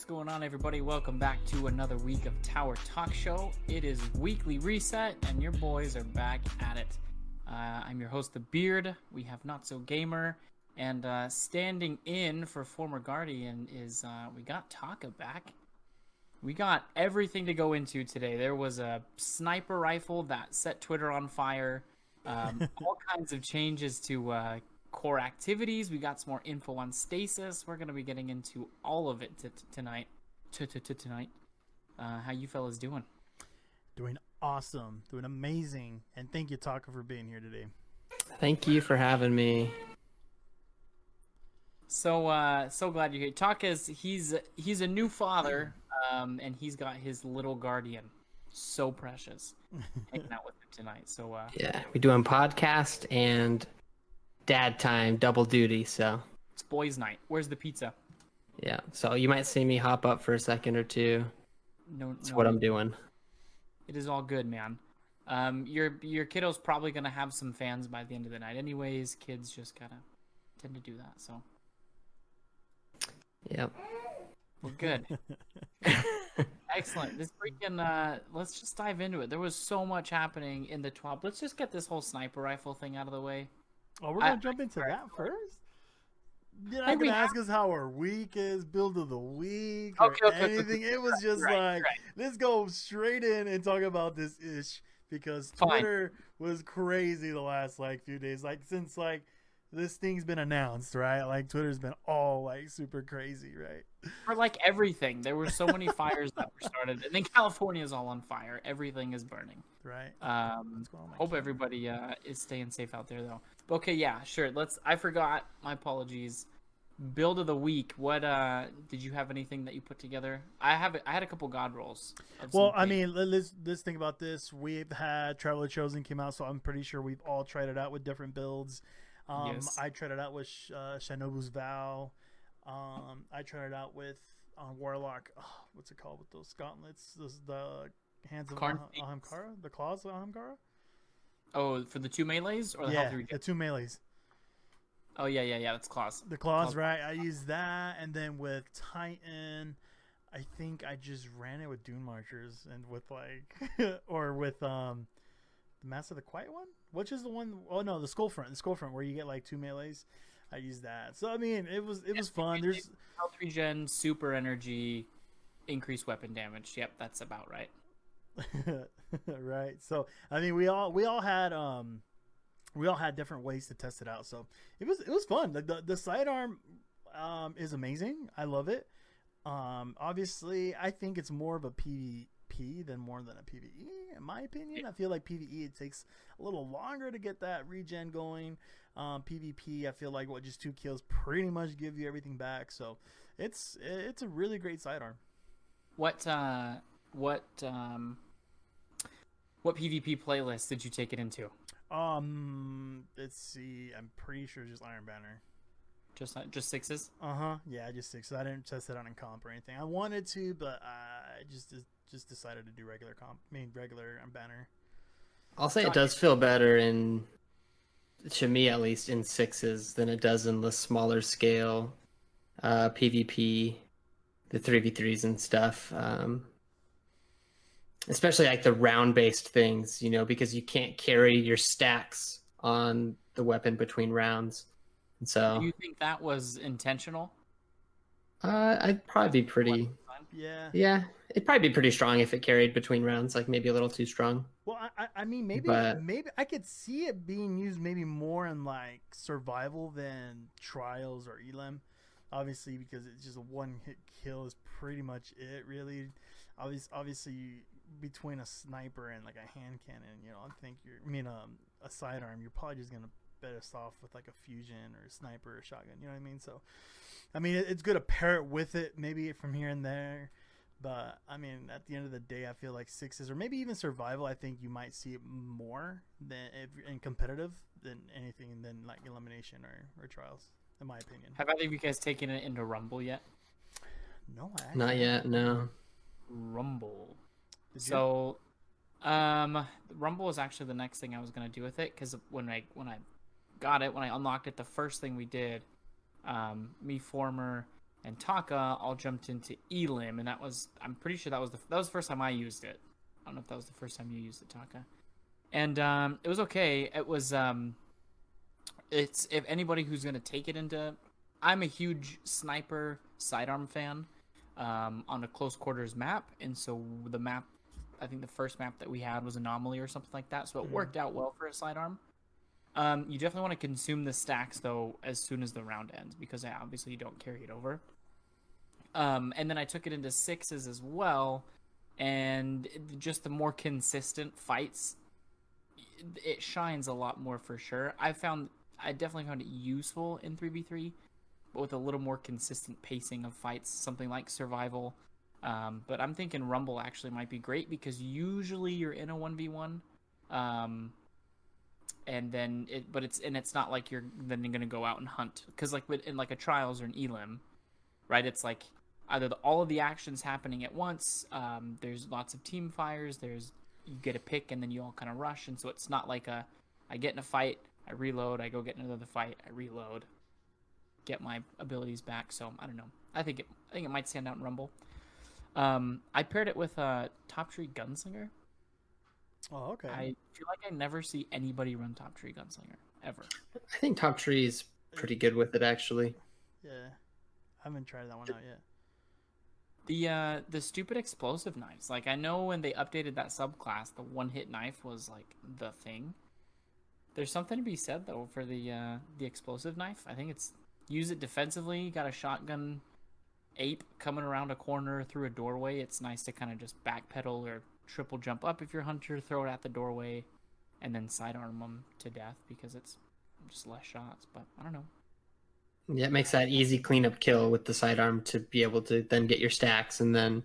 What's going on, everybody? Welcome back to another week of Tower Talk Show. It is weekly reset, and your boys are back at it. I'm your host, The Beard. We have Not So Gamer, and standing in for former Guardian is we got Taka back. We got everything to go into today. There was a sniper rifle that set Twitter on fire. All kinds of changes to core activities. We got some more info on stasis. We're going to be getting into all of it tonight. Tonight. How you fellas doing? Doing awesome. Doing amazing. And thank you, Taka, for being here today. Thank you for having me. So glad you're here. Taka's he's a new father, and he's got his little guardian. So precious. Hanging out with him tonight. So yeah, we're doing podcast and dad time, double duty. So it's boys' night. Where's the pizza? Yeah, so you might see me hop up for a second or two. That's what I'm doing. It is all good, man. Your kiddo's probably gonna have some fans by the end of the night. Anyways, kids just gotta tend to do that. So. Yep. Well, good. Excellent. This freaking, let's just dive into it. There was so much happening in the top. Let's just get this whole sniper rifle thing out of the way. Oh, we're going to jump into that first? You're not going to ask us how our week is, build of the week, or anything. It was just let's go straight in and talk about this ish, because Twitter was crazy the last, few days. Since, this thing's been announced, right? Twitter's been all super crazy, right? For everything, there were so many fires that were started, and then California is all on fire. Everything is burning. Right. Hope everybody is staying safe out there, though. But okay, yeah, sure. I forgot. My apologies. Build of the week. What did you have anything that you put together? I had a couple god rolls. Well, I mean, let's think about this. We've had Traveler Chosen came out, so I'm pretty sure we've all tried it out with different builds. Yes. I tried it out with Shinobu's Vow. I tried it out with Warlock. What's it called with those gauntlets? The hands of Ahamkara? The claws of Ahamkara? Oh, for the two melees or the health regen? The two melees. Oh yeah. That's claws. The claws, right? I used that, and then with Titan, I think I just ran it with Dune Marchers and with or with the Master of the Quiet One, which is the one. Oh no, the Skull Front. The Skull Front where you get two melees. I used that. So I mean, it was fun. There's health regen, super energy, increased weapon damage. Yep, that's about right. Right. So I mean, we all had different ways to test it out. So it was fun. The sidearm is amazing. I love it. Obviously, I think it's more of a PvP than more than a PvE, in my opinion. I feel like PvE, it takes a little longer to get that regen going. PvP, I feel like just 2 kills pretty much give you everything back. So it's a really great sidearm. What PvP playlist did you take it into? Let's see. I'm pretty sure just Iron Banner. Just 6s? Yeah, just 6. I didn't test it out in comp or anything. I wanted to, but I just decided to do regular banner. I'll say it does feel better to me at least, in 6s than it does in the smaller scale PvP, the 3v3s and stuff. Especially the round-based things, because you can't carry your stacks on the weapon between rounds. And so, do you think that was intentional? I'd probably be pretty. Yeah, it'd probably be pretty strong if it carried between rounds, maybe a little too strong. Well, I mean, maybe I could see it being used maybe more in survival than trials or elim. Obviously, because it's just a one-hit kill is pretty much it, really. Obviously, between a sniper and a hand cannon, I think a sidearm, you're probably just gonna best off with a fusion or a sniper or a shotgun. You know what I mean? So, I mean, it's good to pair it with it, maybe from here and there. But I mean, at the end of the day, I feel like 6s or maybe even survival, I think you might see it more than in competitive than anything than elimination or trials, in my opinion. Have either of you guys taken it into Rumble yet? No, not yet. No. Rumble. So, Rumble is actually the next thing I was gonna do with it, because when I got it, when I unlocked it, the first thing we did, me, former and Taka all jumped into Elim, and I'm pretty sure that was the first time I used it. I don't know if that was the first time you used it, Taka. And it was okay. It was it's if anybody who's gonna take it into, I'm a huge sniper sidearm fan, on a close quarters map, and so the map, I think the first map that we had was Anomaly or something like that, so it worked out well for a sidearm. You definitely want to consume the stacks though as soon as the round ends, because obviously you don't carry it over. And then I took it into sixes as well, and just the more consistent fights, it shines a lot more for sure. I definitely found it useful in 3v3, but with a little more consistent pacing of fights, something like survival. But I'm thinking Rumble actually might be great, because usually you're in a 1v1. And then it's not like you're then gonna go out and hunt, because like in like a Trials or an Elim, right? It's like either all of the actions happening at once. There's lots of team fires. You get a pick and then you all kind of rush, and so it's not like I get in a fight, I reload, I go get in another fight, I reload, get my abilities back. So I don't know. I think it might stand out in Rumble. I paired it with Top Tree Gunslinger. Oh, okay. I feel like I never see anybody run Top Tree Gunslinger ever. I think Top Tree is pretty good with it, actually. Yeah, I haven't tried that one out yet. The stupid explosive knives. Like, I know when they updated that subclass, the one-hit knife was like the thing. There's something to be said though for the explosive knife. I think it's use it defensively. You got a shotgun ape coming around a corner through a doorway. It's nice to kind of just backpedal or triple jump up if you're hunter, throw it at the doorway, and then sidearm them to death, because it's just less shots. But I don't know. Yeah, it makes that easy cleanup kill with the sidearm to be able to then get your stacks and then,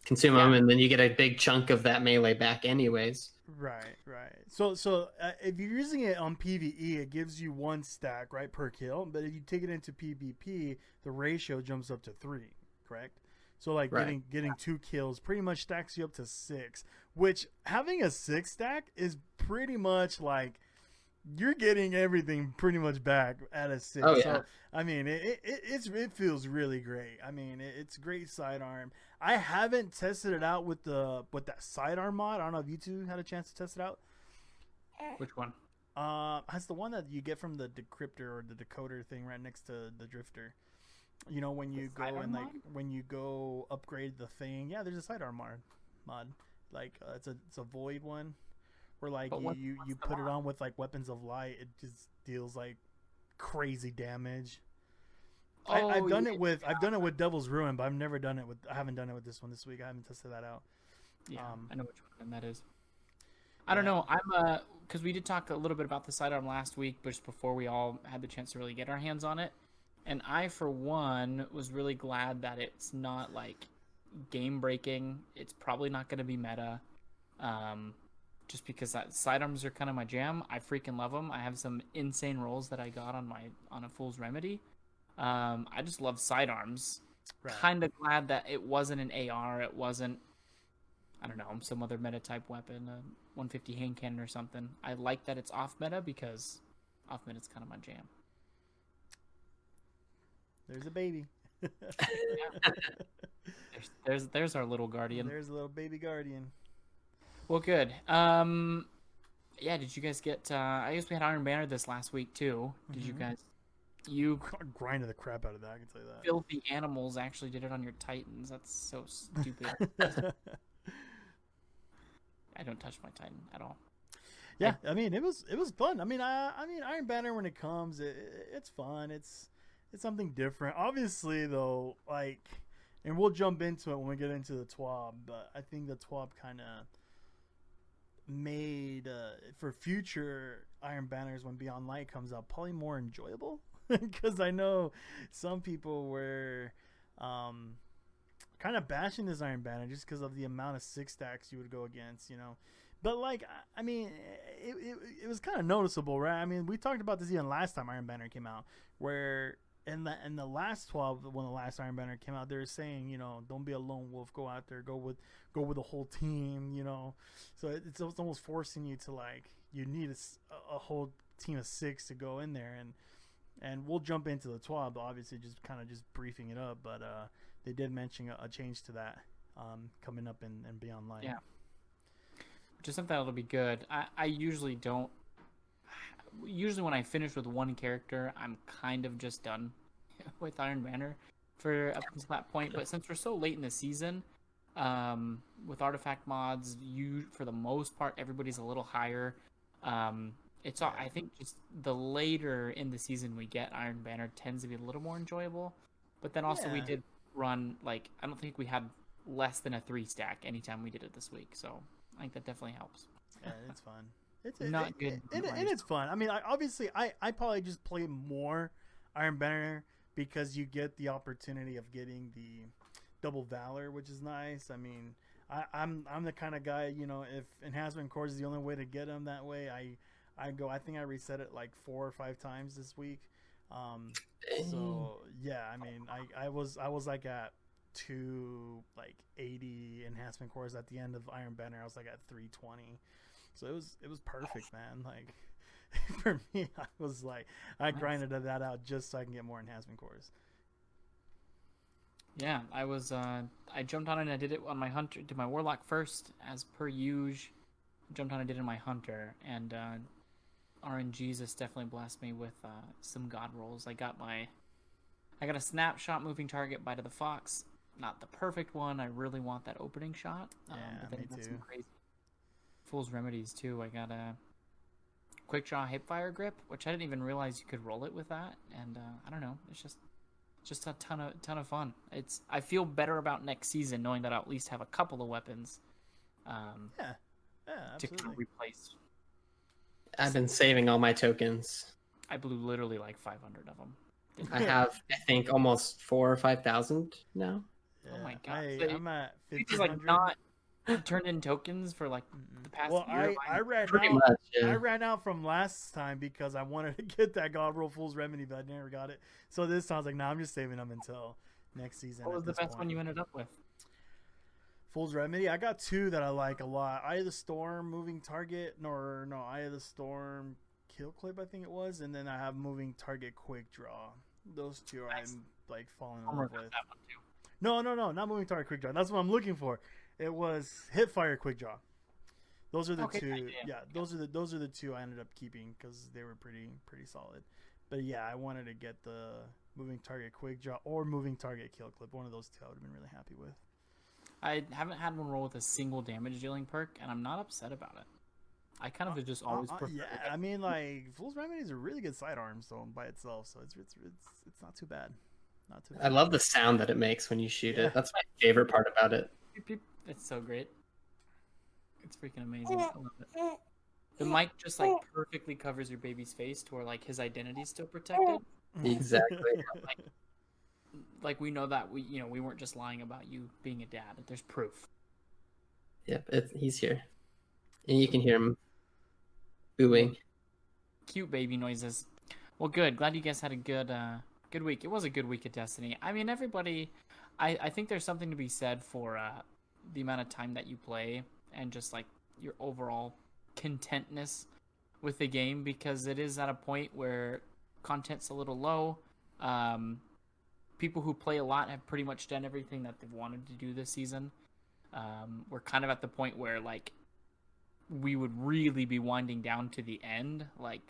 consume them, and then you get a big chunk of that melee back anyways. Right. So if you're using it on PvE, it gives you 1 stack, right, per kill. But if you take it into PvP, the ratio jumps up to 3, correct? So like getting 2 kills pretty much stacks you up to 6, which having a 6 stack is pretty much like you're getting everything pretty much back at a 6. Oh, yeah. So I mean, it feels really great. I mean, it's great sidearm. I haven't tested it out with that sidearm mod. I don't know if you two had a chance to test it out. Which one? That's the one that you get from the decryptor or the decoder thing right next to the drifter. You know, when you go and like when you go upgrade the thing, yeah, there's a sidearm mod. Like it's a void one, where like you put it on with like weapons of light. It just deals like crazy damage. I've done it with Devil's Ruin, but I haven't done it with this one this week. I haven't tested that out. Yeah, I know which one that is. I don't know. I'm because we did talk a little bit about the sidearm last week, but just before we all had the chance to really get our hands on it. And I, for one, was really glad that it's not like game breaking. It's probably not going to be meta, just because that sidearms are kind of my jam. I freaking love them. I have some insane rolls that I got on a Fool's Remedy. I just love sidearms. Right. Kind of glad that it wasn't an AR. It wasn't, I don't know, some other meta type weapon, a 150 hand cannon or something. I like that it's off meta, because off meta is kind of my jam. There's a baby. There's our little guardian. There's a little baby guardian. Well, good. Yeah, did you guys get I guess we had Iron Banner this last week too. Did you guys grinded the crap out of that, I can tell you that. Filthy animals actually did it on your Titans. That's so stupid. I don't touch my Titan at all. Yeah, I mean it was fun. I mean Iron Banner, when it comes, it's fun. It's something different. Obviously, though, like, and we'll jump into it when we get into the TWAB, but I think the TWAB kind of made, for future Iron Banners when Beyond Light comes out, probably more enjoyable. Because I know some people were kind of bashing this Iron Banner just because of the amount of 6 stacks you would go against, But, like, I mean, it was kind of noticeable, right? I mean, we talked about this even last time Iron Banner came out, where in the last 12, when the last Iron Banner came out, they were saying, don't be a lone wolf, go out there, go with the whole team, So it's almost forcing you to, like, you need a whole team of 6 to go in there, and And we'll jump into the TWAB, obviously, just kind of just briefing it up. But they did mention a change to that coming up and Beyond Light. Yeah. Which is something that'll be good. I usually don't. Usually when I finish with one character, I'm kind of just done with Iron Banner for up until that point. But since we're so late in the season, with artifact mods, for the most part, everybody's a little higher. It's all, I think just the later in the season we get, Iron Banner tends to be a little more enjoyable. But then also we did run, like, I don't think we had less than a 3 stack anytime we did it this week. So I think that definitely helps. Yeah, it's fun. It's not good. And it's fun. I mean, I probably just play more Iron Banner because you get the opportunity of getting the double valor, which is nice. I mean, I'm the kind of guy, you know, if enhancement cores is the only way to get them that way, I go. I think I reset it like 4 or 5 times this week. So yeah, I mean, I was like at 280 enhancement cores at the end of Iron Banner. I was like at 320. So it was perfect, man. Like for me, I was like, I grinded that out just so I can get more enhancement cores. Yeah, I jumped on it and I did it on my hunter, did my warlock first as per usual. Jumped on and did it in my hunter, and RNGesus definitely blessed me with some god rolls. I got a snapshot moving target bite of the fox. Not the perfect one. I really want that opening shot. But then me I got too. some crazy Fool's Remedies too. I got a quick draw hipfire grip, which I didn't even realize you could roll it with that. And I don't know, it's just a ton of fun. I feel better about next season knowing that I'll at least have a couple of weapons. Yeah, to kind of replace. I've been saving all my tokens. I blew literally like 500 of them. I have, I think, almost 4,000 or 5,000 now. Yeah. Oh my god! I'm at 1,500. It's like not turned in tokens for like the past year. I ran Pretty out. much, yeah. I ran out from last time because I wanted to get that God Roll Fool's Remedy, but I never got it. So this time I was like, I'm just saving them until next season. What was the best one you ended up with? Fool's Remedy. I got 2 that I like a lot. Eye of the Storm, Moving Target. No, Eye of the Storm, Kill Clip, I think it was. And then I have Moving Target, Quick Draw. Those 2 Nice. I'm like falling in I'm love working on with. that one too. No, not Moving Target, Quick Draw. That's what I'm looking for. It was Hipfire, Quick Draw. Those are the Okay, 2. yeah. Those are the 2 I ended up keeping because they were pretty solid. But yeah, I wanted to get the Moving Target, Quick Draw or Moving Target, Kill Clip. One of those 2 I would have been really happy with. I haven't had one roll with a single damage dealing perk, and I'm not upset about it. I kind of just always prefer. Yeah, I mean, like Fool's Remedy is a really good sidearm, so by itself, so it's not too bad. Not too bad. I love the sound that it makes when you shoot Yeah. it. That's my favorite part about it. Beep, beep. It's so great. It's freaking amazing. I love it. The mic just like perfectly covers your baby's face to where like his identity's still protected. Exactly. Like we know that we weren't just lying about you being a dad. There's proof. Yep, he's here. And you can hear him booing. Cute baby noises. Well, good. Glad you guys had a good week. It was a good week of Destiny. I mean, everybody, I think there's something to be said for the amount of time that you play and just like your overall contentness with the game, because it is at a point where content's a little low. People who play a lot have pretty much done everything that they've wanted to do this season. We're kind of at the point where like we would really be winding down to the end, like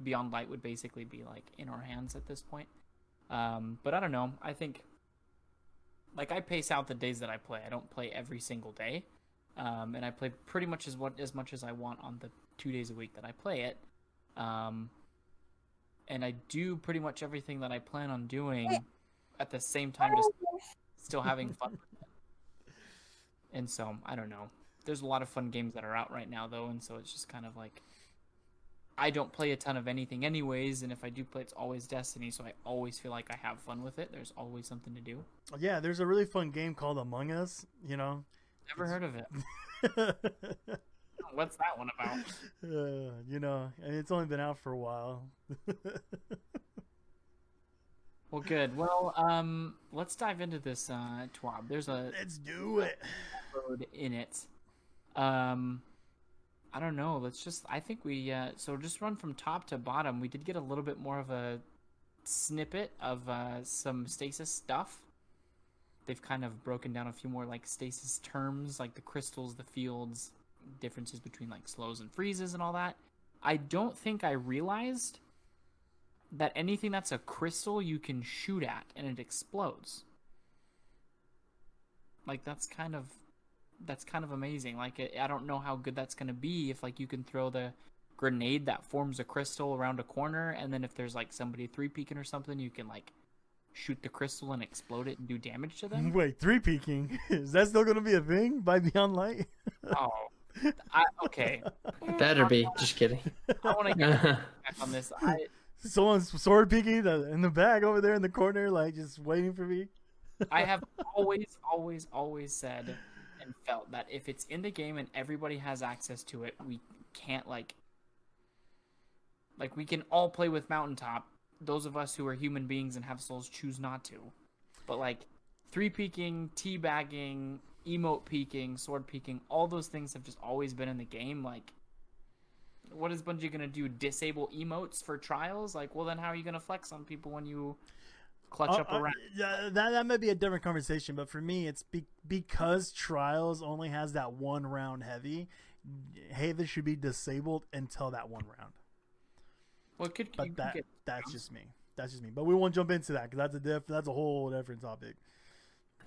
Beyond Light would basically be like in our hands at this point. But I don't know. I think like I pace out the days that I play. I don't play every single day, and I play pretty much as much as I want on the 2 days a week that I play it. And I do pretty much everything that I plan on doing at the same time, just still having fun with it. And so, I don't know. There's a lot of fun games that are out right now, though, and so it's just kind of like I don't play a ton of anything anyways, and if I do play, it's always Destiny, so I always feel like I have fun with it. There's always something to do. Yeah, there's a really fun game called Among Us, you know. Never heard of it. What's that one about? You know, and it's only been out for a while. Well, good. Well, let's dive into this TWAB. Let's do it. Code in it. I don't know. I think we, so just run from top to bottom. We did get a little bit more of a snippet of some stasis stuff. They've kind of broken down a few more like stasis terms, like the crystals, the fields, differences between like slows and freezes and all that. I don't think I realized that anything that's a crystal you can shoot at and it explodes. Like that's kind of amazing. Like I don't know how good that's gonna be if like you can throw the grenade that forms a crystal around a corner, and then if there's like somebody 3-peeking or something, you can like shoot the crystal and explode it and do damage to them. Wait, 3-peeking? Is that still gonna be a thing by Beyond Light? Oh, okay. Better be. Just kidding. I want to get back on this. Someone's sword peeking in the back over there in the corner, like just waiting for me. I have always said and felt that if it's in the game and everybody has access to it, we can't like we can all play with Mountaintop. Those of us who are human beings and have souls choose not to. But like 3-peeking, teabagging, emote peeking, sword peeking, all those things have just always been in the game. Like, what is Bungie gonna do? Disable emotes for trials? Like, well then how are you gonna flex on people when you clutch up a round? That might be a different conversation, but for me, it's because Trials only has that one round heavy. Hey, this should be disabled until that one round. Well, that's just me. That's just me. But we won't jump into that because that's a whole different topic.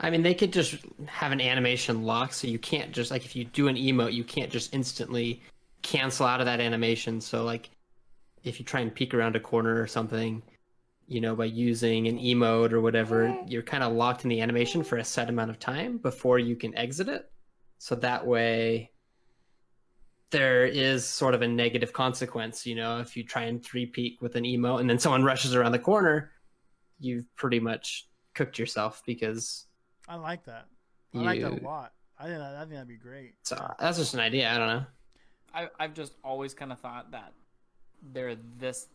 I mean, they could just have an animation lock, so you can't just like if you do an emote, you can't just instantly cancel out of that animation. So like, if you try and peek around a corner or something, you know, by using an emote or whatever, you're kind of locked in the animation for a set amount of time before you can exit it. So that way there is sort of a negative consequence, you know, if you try and 3-peek with an emote and then someone rushes around the corner, you've pretty much cooked yourself because I like that. I like that a lot. I think that'd be great. So that's just an idea. I don't know. I've just always kind of thought that there are this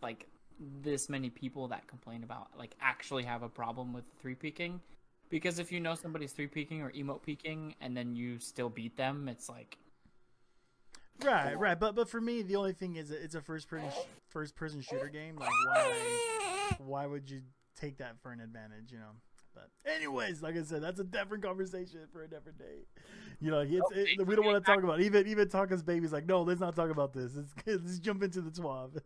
many people that complain about like actually have a problem with 3-peeking, because if you know somebody's 3-peeking or emote peeking and then you still beat them, it's like right. But for me, the only thing is it's a first person shooter game. Like why would you take that for an advantage? You know. But anyways, like I said, that's a different conversation for a different day. You know, we don't want to talk about it. Even Taka's baby's like, no, let's not talk about this. Let's jump into the TWAB.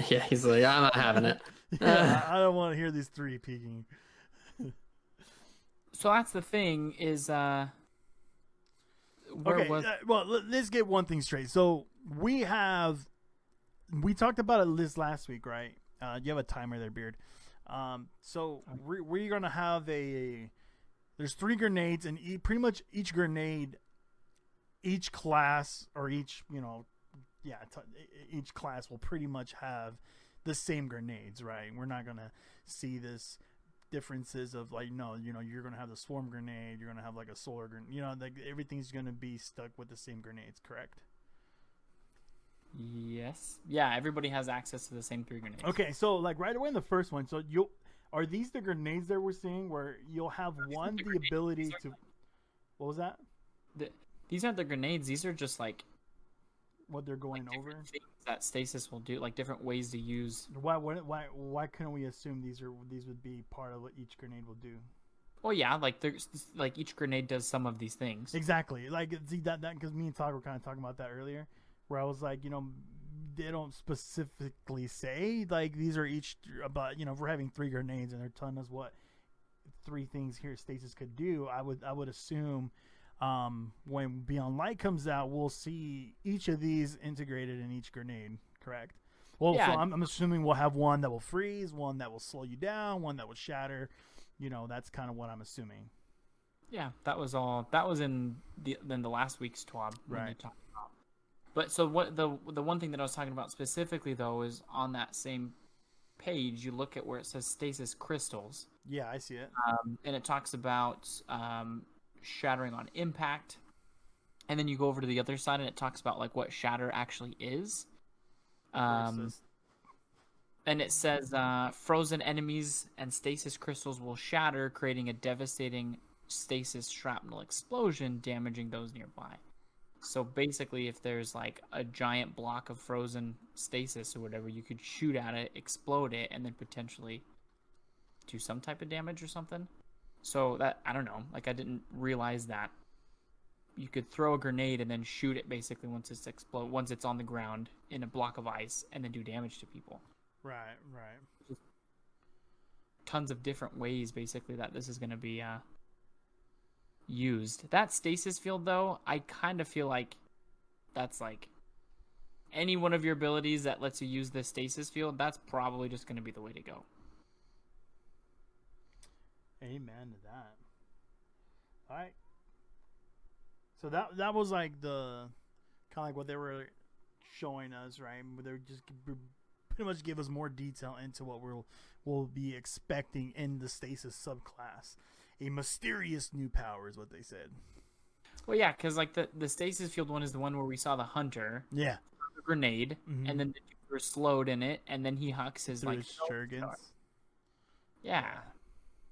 Yeah, he's like, I'm not having it. Yeah, I don't want to hear these 3-peeking. So that's the thing is, well, let's get one thing straight. So we talked about it this last week, right? You have a timer there, Beard. So we're gonna have there's 3 grenades, and pretty much each grenade, each class or each each class will pretty much have the same grenades, right? We're not gonna see this differences of like, no, you know, you're gonna have the swarm grenade, you're gonna have like a solar grenade, you know, like everything's gonna be stuck with the same grenades, correct? Yes. Yeah, everybody has access to the same 3 grenades. Okay, so like right away in the first one, so are these the grenades that we're seeing where you'll have the ability to... What was that? These aren't the grenades. These are just like... What they're going over? Things that stasis will do, like different ways to use... Why couldn't we assume these would be part of what each grenade will do? Well, yeah, like each grenade does some of these things. Exactly. Like, see, that because me and Todd were kind of talking about that earlier, where I was like, you know, they don't specifically say like these are each about, you know, if we're having 3 grenades and they're telling us what 3 things here stasis could do, I would assume when Beyond Light comes out, we'll see each of these integrated in each grenade, correct? Well, yeah. So I'm assuming we'll have one that will freeze, one that will slow you down, one that will shatter. You know, that's kind of what I'm assuming. Yeah, that was in the last week's TWAB, right? But so what the one thing that I was talking about specifically though is on that same page, you look at where it says stasis crystals. Yeah, I see it. And it talks about shattering on impact, and then you go over to the other side and it talks about like what shatter actually is. And it says frozen enemies and stasis crystals will shatter, creating a devastating stasis shrapnel explosion, damaging those nearby. So basically, if there's like a giant block of frozen stasis or whatever, you could shoot at it, explode it, and then potentially do some type of damage or something. So that, I don't know, like I didn't realize that you could throw a grenade and then shoot it basically once it's on the ground in a block of ice, and then do damage to people. Right. Tons of different ways basically that this is going to be used. That stasis field though, I kind of feel like that's like any one of your abilities that lets you use this stasis field, that's probably just going to be the way to go. Amen to that. All right. So that was like the kind of like what they were showing us, right? They were just pretty much give us more detail into what we'll be expecting in the stasis subclass. A mysterious new power is what they said. Well, yeah, because like the stasis field one is the one where we saw the hunter. Yeah. The grenade, and then we're slowed in it, and then he hucks his like Shurikens. Yeah.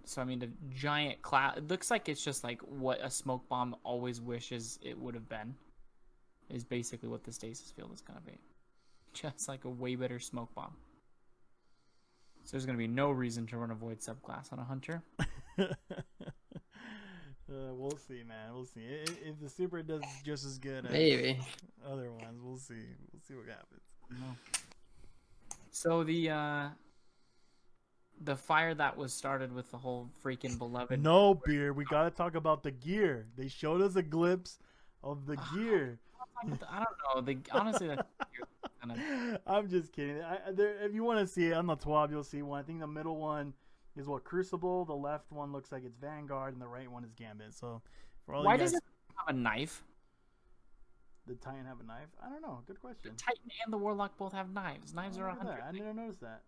So I mean, the giant cloud. It looks like it's just like what a smoke bomb always wishes it would have been. Is basically what the stasis field is gonna be. Just like a way better smoke bomb. So there's gonna be no reason to run a void subclass on a hunter. We'll see, man. We'll see. If the super does just as good as Maybe other ones, we'll see. We'll see what happens. So the fire that was started with the whole freaking beloved. No, beer. We gotta talk about the gear. They showed us a glimpse of the gear. I don't know. Honestly, that's I'm just kidding. If you want to see it on the 12, you'll see one. I think the middle one is what Crucible. The left one looks like it's Vanguard, and the right one is Gambit. So, for all why you guys, does it have a knife? The Titan have a knife? I don't know. Good question. The Titan and the Warlock both have knives. Knives are 100. I never noticed that.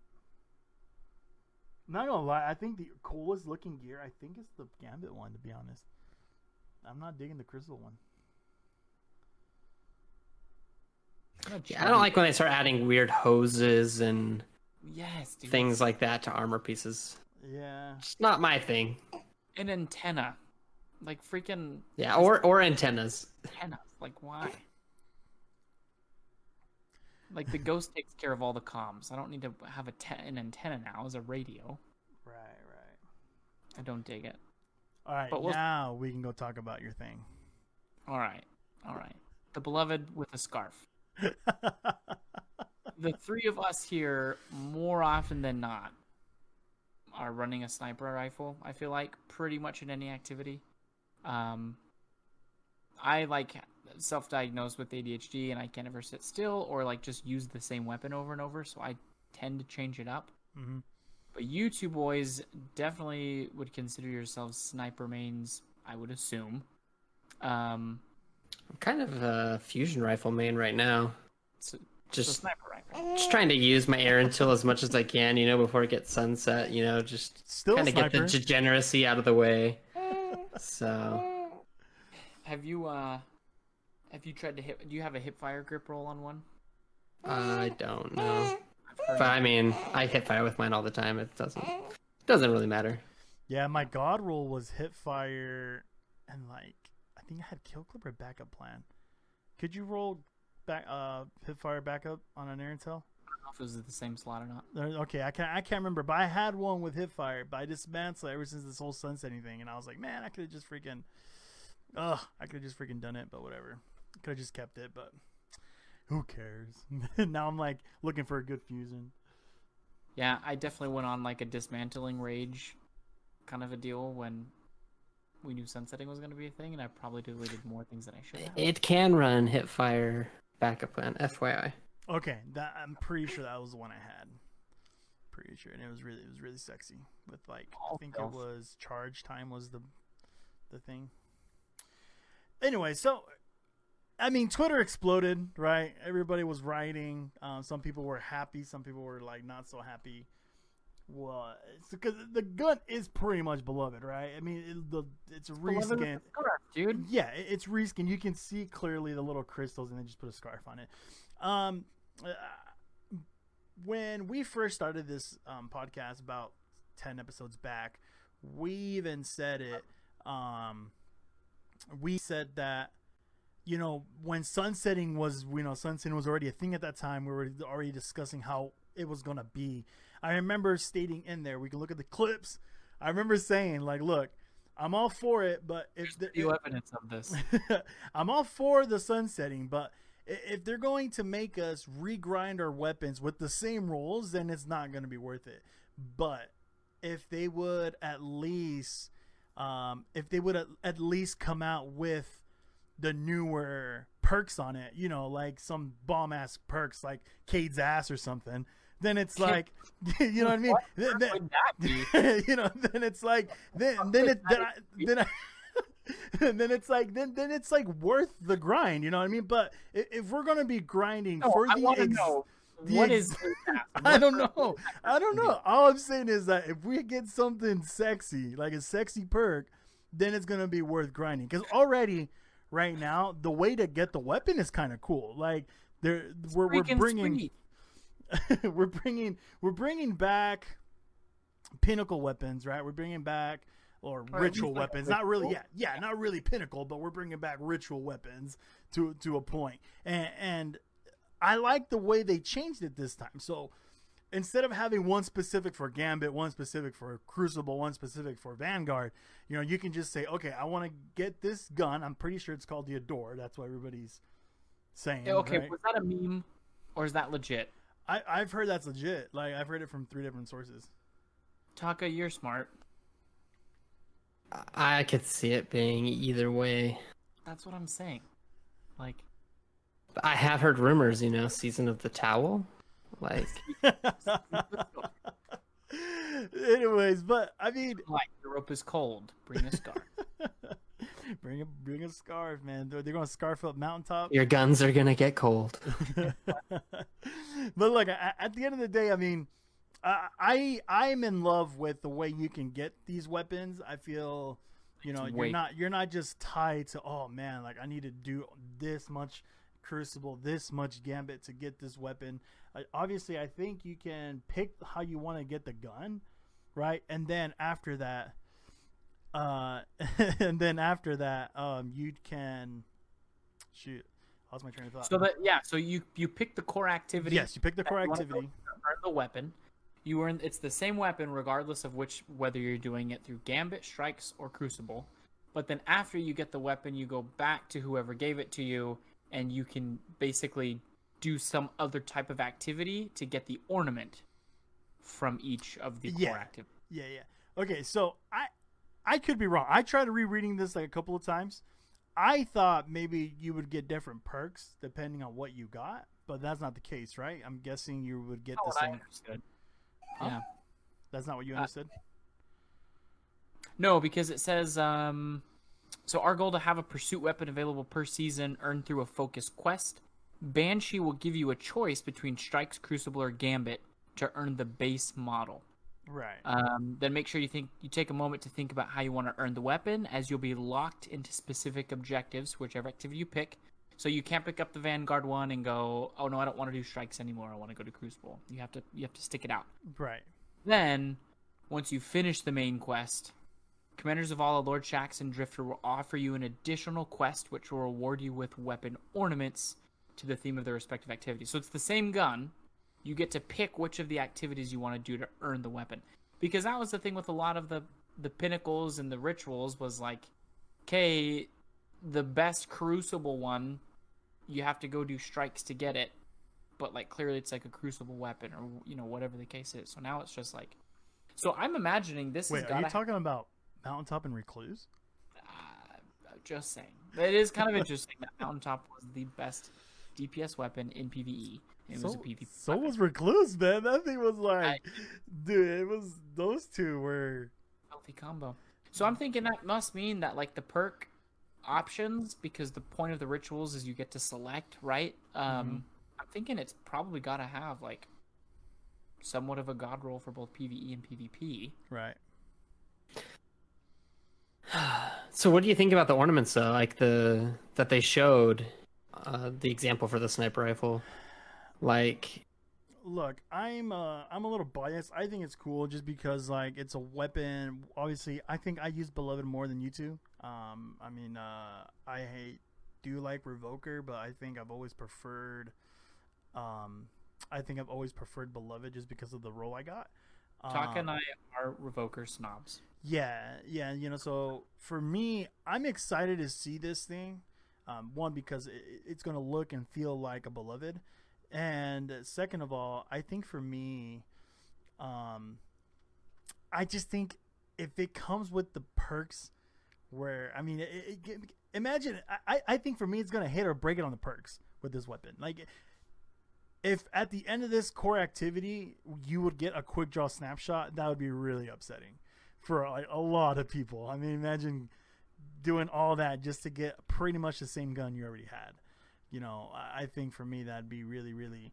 Not gonna lie, I think the coolest looking gear, I think it's the Gambit one, to be honest. I'm not digging the Crystal one. I don't like when they start adding weird hoses and dude. things like that to armor pieces. Yeah. It's not my thing. An antenna. Like freaking... Yeah, or antennas. Antennas. Like, why? Like, the Ghost takes care of all the comms. I don't need to have an antenna now as a radio. Right. I don't dig it. All right, now we can go talk about your thing. All right. The beloved with a scarf. The three of us here, more often than not, are running a sniper rifle, I feel like, pretty much in any activity. I like self-diagnosed with ADHD and I can't ever sit still or like just use the same weapon over and over, so I tend to change it up. Mm-hmm. But you two boys definitely would consider yourselves sniper mains, I would assume. I'm kind of a fusion rifle main right now. Just sniper rifle. Just trying to use my air until as much as I can, before it gets sunset, just still kind of get the degeneracy out of the way. So Have you tried to hit? Do you have a hip fire grip roll on one? I don't know. But I mean, I hit fire with mine all the time. It doesn't really matter. Yeah, my god roll was hip fire, and like I think I had kill clip or backup plan. Could you roll back hip fire backup on an air intel? I don't know if it was the same slot or not. Okay, I can't remember, but I had one with hip fire, but I dismantled it ever since this whole sunsetting thing, and I was like, man, I could have just freaking done it, but whatever. Could have just kept it, but who cares? Now I'm like looking for a good fusion. Yeah, I definitely went on like a dismantling rage kind of a deal when we knew sunsetting was going to be a thing, and I probably deleted more things than I should have. It can run hip fire backup plan, FYI. Okay, I'm pretty sure that was the one I had. Pretty sure, and it was really sexy with like I think it was charge time was the thing. Anyway, so I mean, Twitter exploded, right? Everybody was writing. Some people were happy. Some people were like not so happy. Well, it's because the gun is pretty much beloved, right? I mean, it's a reskin, dude. Yeah, it's reskin. You can see clearly the little crystals, and then just put a scarf on it. When we first started this podcast about 10 episodes back, we even said it. We said that when sunsetting was, sunsetting was already a thing at that time. We were already discussing how it was going to be. I remember stating in there, we can look at the clips. I remember saying, like, look, I'm all for it, but if there's video evidence of this, I'm all for the sunsetting, but if they're going to make us regrind our weapons with the same rules, then it's not going to be worth it. But if they would at least, at least come out with the newer perks on it, like some bomb ass perks like Cade's ass or something, then it's like, you know what I mean? What would that be? Then it's like, then it's like, then it's like worth the grind, you know what I mean? But if we're gonna be grinding for I want to know what is. I don't know. All I'm saying is that if we get something sexy, like a sexy perk, then it's gonna be worth grinding. Because already, right now, the way to get the weapon is kind of cool. Like we're bringing. we're bringing back pinnacle weapons, right? We're bringing back ritual weapons. Not really, not really pinnacle, but we're bringing back ritual weapons to a point. And I like the way they changed it this time. So instead of having one specific for Gambit, one specific for Crucible, one specific for Vanguard, you can just say, okay, I want to get this gun. I'm pretty sure it's called the Adore. That's what everybody's saying. Okay, right? Was that a meme or is that legit? I've heard that's legit. Like, I've heard it from 3 different sources. Taka, you're smart. I could see it being either way. That's what I'm saying. Like, I have heard rumors, Season of the Towel. Like, anyways, but I mean, like, the rope is cold. Bring a scarf. bring a scarf, man. They're going to scarf up mountaintop. Your guns are gonna get cold. But look, at the end of the day, I mean, I'm in love with the way you can get these weapons. I feel, you're not just tied to, oh man, like I need to do this much Crucible, this much Gambit to get this weapon. Obviously, I think you can pick how you want to get the gun, right? And then after that, you can shoot. I lost my train of thought. So you pick the core activity. Yes, you pick the core activity. Earn the weapon. It's the same weapon regardless of whether you're doing it through Gambit, Strikes, or Crucible. But then after you get the weapon, you go back to whoever gave it to you, and you can basically do some other type of activity to get the ornament from each of the core activities. Yeah. Okay, so I could be wrong. I tried rereading this like a couple of times. I thought maybe you would get different perks depending on what you got, but that's not the case, right? I'm guessing you would get the same. I understood. Huh? Yeah. That's not what you understood? No, because it says, so our goal to have a pursuit weapon available per season earned through a focused quest. Banshee will give you a choice between Strikes, Crucible, or Gambit to earn the base model. Right. Then make sure you take a moment to think about how you want to earn the weapon, as you'll be locked into specific objectives, whichever activity you pick. So you can't pick up the Vanguard one and go, oh no, I don't want to do Strikes anymore. I want to go to Crucible. You have to stick it out. Right. Then, once you finish the main quest, Commanders of All, Lord Shaxx, and Drifter will offer you an additional quest, which will reward you with weapon ornaments to the theme of their respective activities. So it's the same gun. You get to pick which of the activities you want to do to earn the weapon. Because that was the thing with a lot of the pinnacles and the rituals was like, okay, the best Crucible one, you have to go do Strikes to get it. But like clearly it's like a Crucible weapon or, whatever the case is. So now it's just like... So I'm imagining this is... Wait, are you talking about Mountaintop and Recluse? Just saying. It is kind of interesting that Mountaintop was the best DPS weapon in PvE. It was a PvP. So was Recluse, man. That thing was like, dude, it was, those two were healthy combo. So I'm thinking that must mean that like the perk options, because the point of the rituals is you get to select, right? I'm thinking it's probably got to have like somewhat of a god roll for both PvE and PvP. Right. So what do you think about the ornaments though? Like that they showed the example for the sniper rifle. Like, look, I'm a little biased. I think it's cool just because like it's a weapon. Obviously, I think I use Beloved more than you two. I do like Revoker, but I think I've always preferred Beloved just because of the role I got. Taka and I are Revoker snobs. Yeah, you know, so for me, I'm excited to see this thing. One, because it's going to look and feel like a Beloved. And second of all, I think for me, I just think if it comes with the perks where, I mean, imagine, I think for me, it's going to hit or break it on the perks with this weapon. Like, if at the end of this core activity, you would get a quick draw snapshot, that would be really upsetting for like a lot of people. I mean, imagine doing all that just to get pretty much the same gun you already had. You know, I think for me that'd be really, really,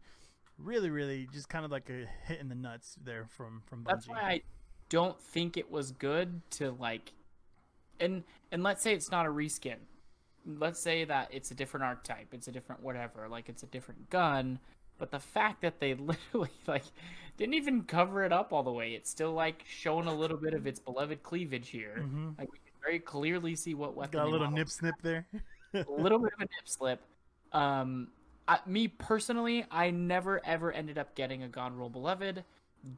really, really just kind of like a hit in the nuts there from Bungie. That's why I don't think it was good to like, and let's say it's not a reskin. Let's say that it's a different archetype, it's a different whatever, like it's a different gun. But the fact that they literally like didn't even cover it up all the way, it's still like showing a little bit of its beloved cleavage here. Mm-hmm. Like we can very clearly see what weapon. Got a little nip snip there. A little bit of a nip slip. Me personally, I never ever ended up getting a God Roll Beloved.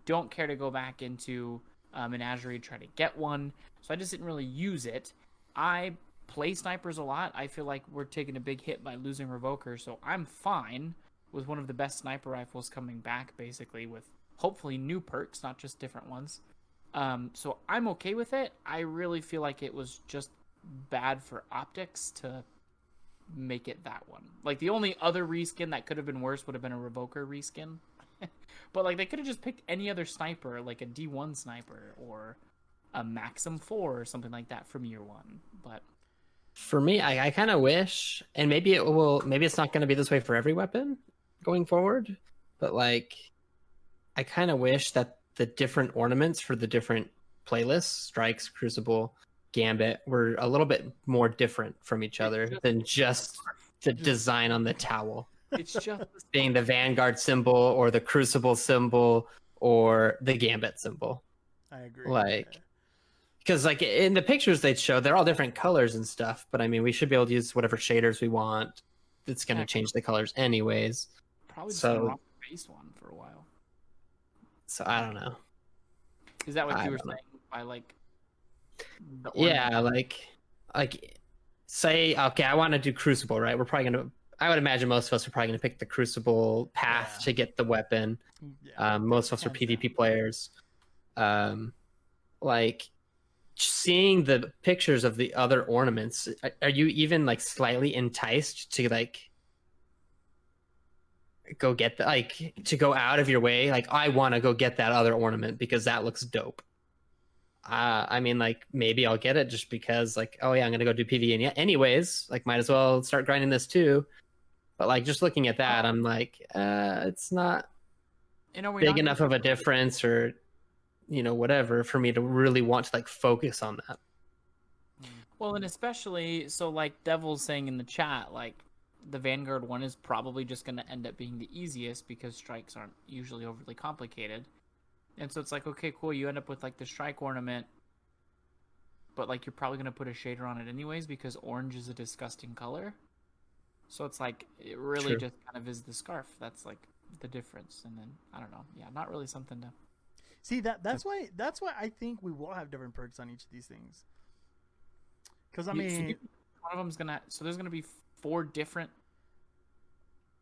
Don't care to go back into Menagerie to try to get one, so I just didn't really use it. I play snipers a lot. I feel like we're taking a big hit by losing Revoker, so I'm fine with one of the best sniper rifles coming back, basically, with hopefully new perks, not just different ones. So I'm okay with it. I really feel like it was just bad for optics to make it that one. Like, the only other reskin that could have been worse would have been a Revoker reskin. But, like, they could have just picked any other sniper, like a D1 sniper or a Maxim 4 or something like that from year one. But for me, I kind of wish, and maybe it's not going to be this way for every weapon going forward, but like I kind of wish that the different ornaments for the different playlists, Strikes, Crucible, Gambit, were a little bit more different from each other than just the design on the towel. It's just being the Vanguard symbol or the Crucible symbol or the Gambit symbol. I agree. Like, because like in the pictures they show, they're all different colors and stuff, but I mean, we should be able to use whatever shaders we want. It's going to change the colors anyways. Probably just a base one for a while. So I don't know. Is that what you were saying by like? Yeah, like say okay, I want to do Crucible, right? We're probably gonna. I would imagine most of us are probably gonna pick the Crucible path to get the weapon. Yeah, most of us are PvP players. Like seeing the pictures of the other ornaments, are you even like slightly enticed to like go get to go out of your way? Like, I want to go get that other ornament because that looks dope. I mean, like, maybe I'll get it just because, like, oh yeah, I'm gonna go do PvE anyways. Like, might as well start grinding this too. But like, just looking at that, I'm like, it's not big enough of a difference, or whatever, for me to really want to like focus on that. Well, and especially so, like Devil's saying in the chat, like the Vanguard one is probably just going to end up being the easiest because strikes aren't usually overly complicated. And so it's like, okay, cool, you end up with like the strike ornament, but like you're probably going to put a shader on it anyways because orange is a disgusting color. So it's like, it really just kind of is the scarf. That's like the difference. And then, I don't know. Yeah, not really something to see. That's why I think we will have different perks on each of these things. Because I mean, one of them's gonna. So there's gonna be 4 different.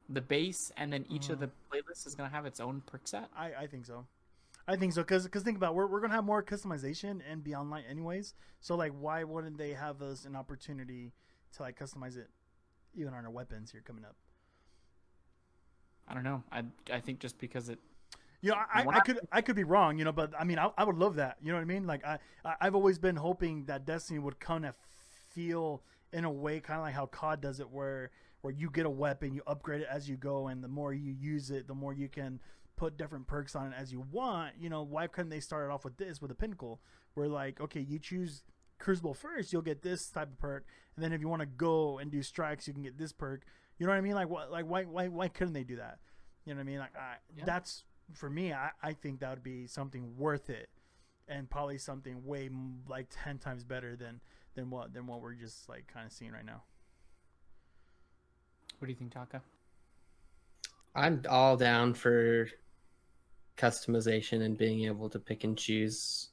The base, and then each of the playlists is gonna have its own perk set. I think so. I think so because think about it, we're gonna have more customization and be online anyways. So like, why wouldn't they have us an opportunity to like customize it, even on our weapons here coming up? I don't know. I think just because it. I could be wrong, but I mean, I would love that. You know what I mean? Like I've always been hoping that Destiny would kind of feel in a way kind of like how COD does it, where you get a weapon, you upgrade it as you go, and the more you use it, the more you can put different perks on it as you want. Why couldn't they start it off with a Pinnacle, where like, okay, you choose Crucible first, you'll get this type of perk, and then if you want to go and do strikes, you can get this perk. You know what I mean? Like, what? Like, why couldn't they do that? You know what I mean? Like, that's for me. I think that would be something worth it, and probably something way like 10 times better than what we're just like kind of seeing right now. What do you think, Taka? I'm all down for customization and being able to pick and choose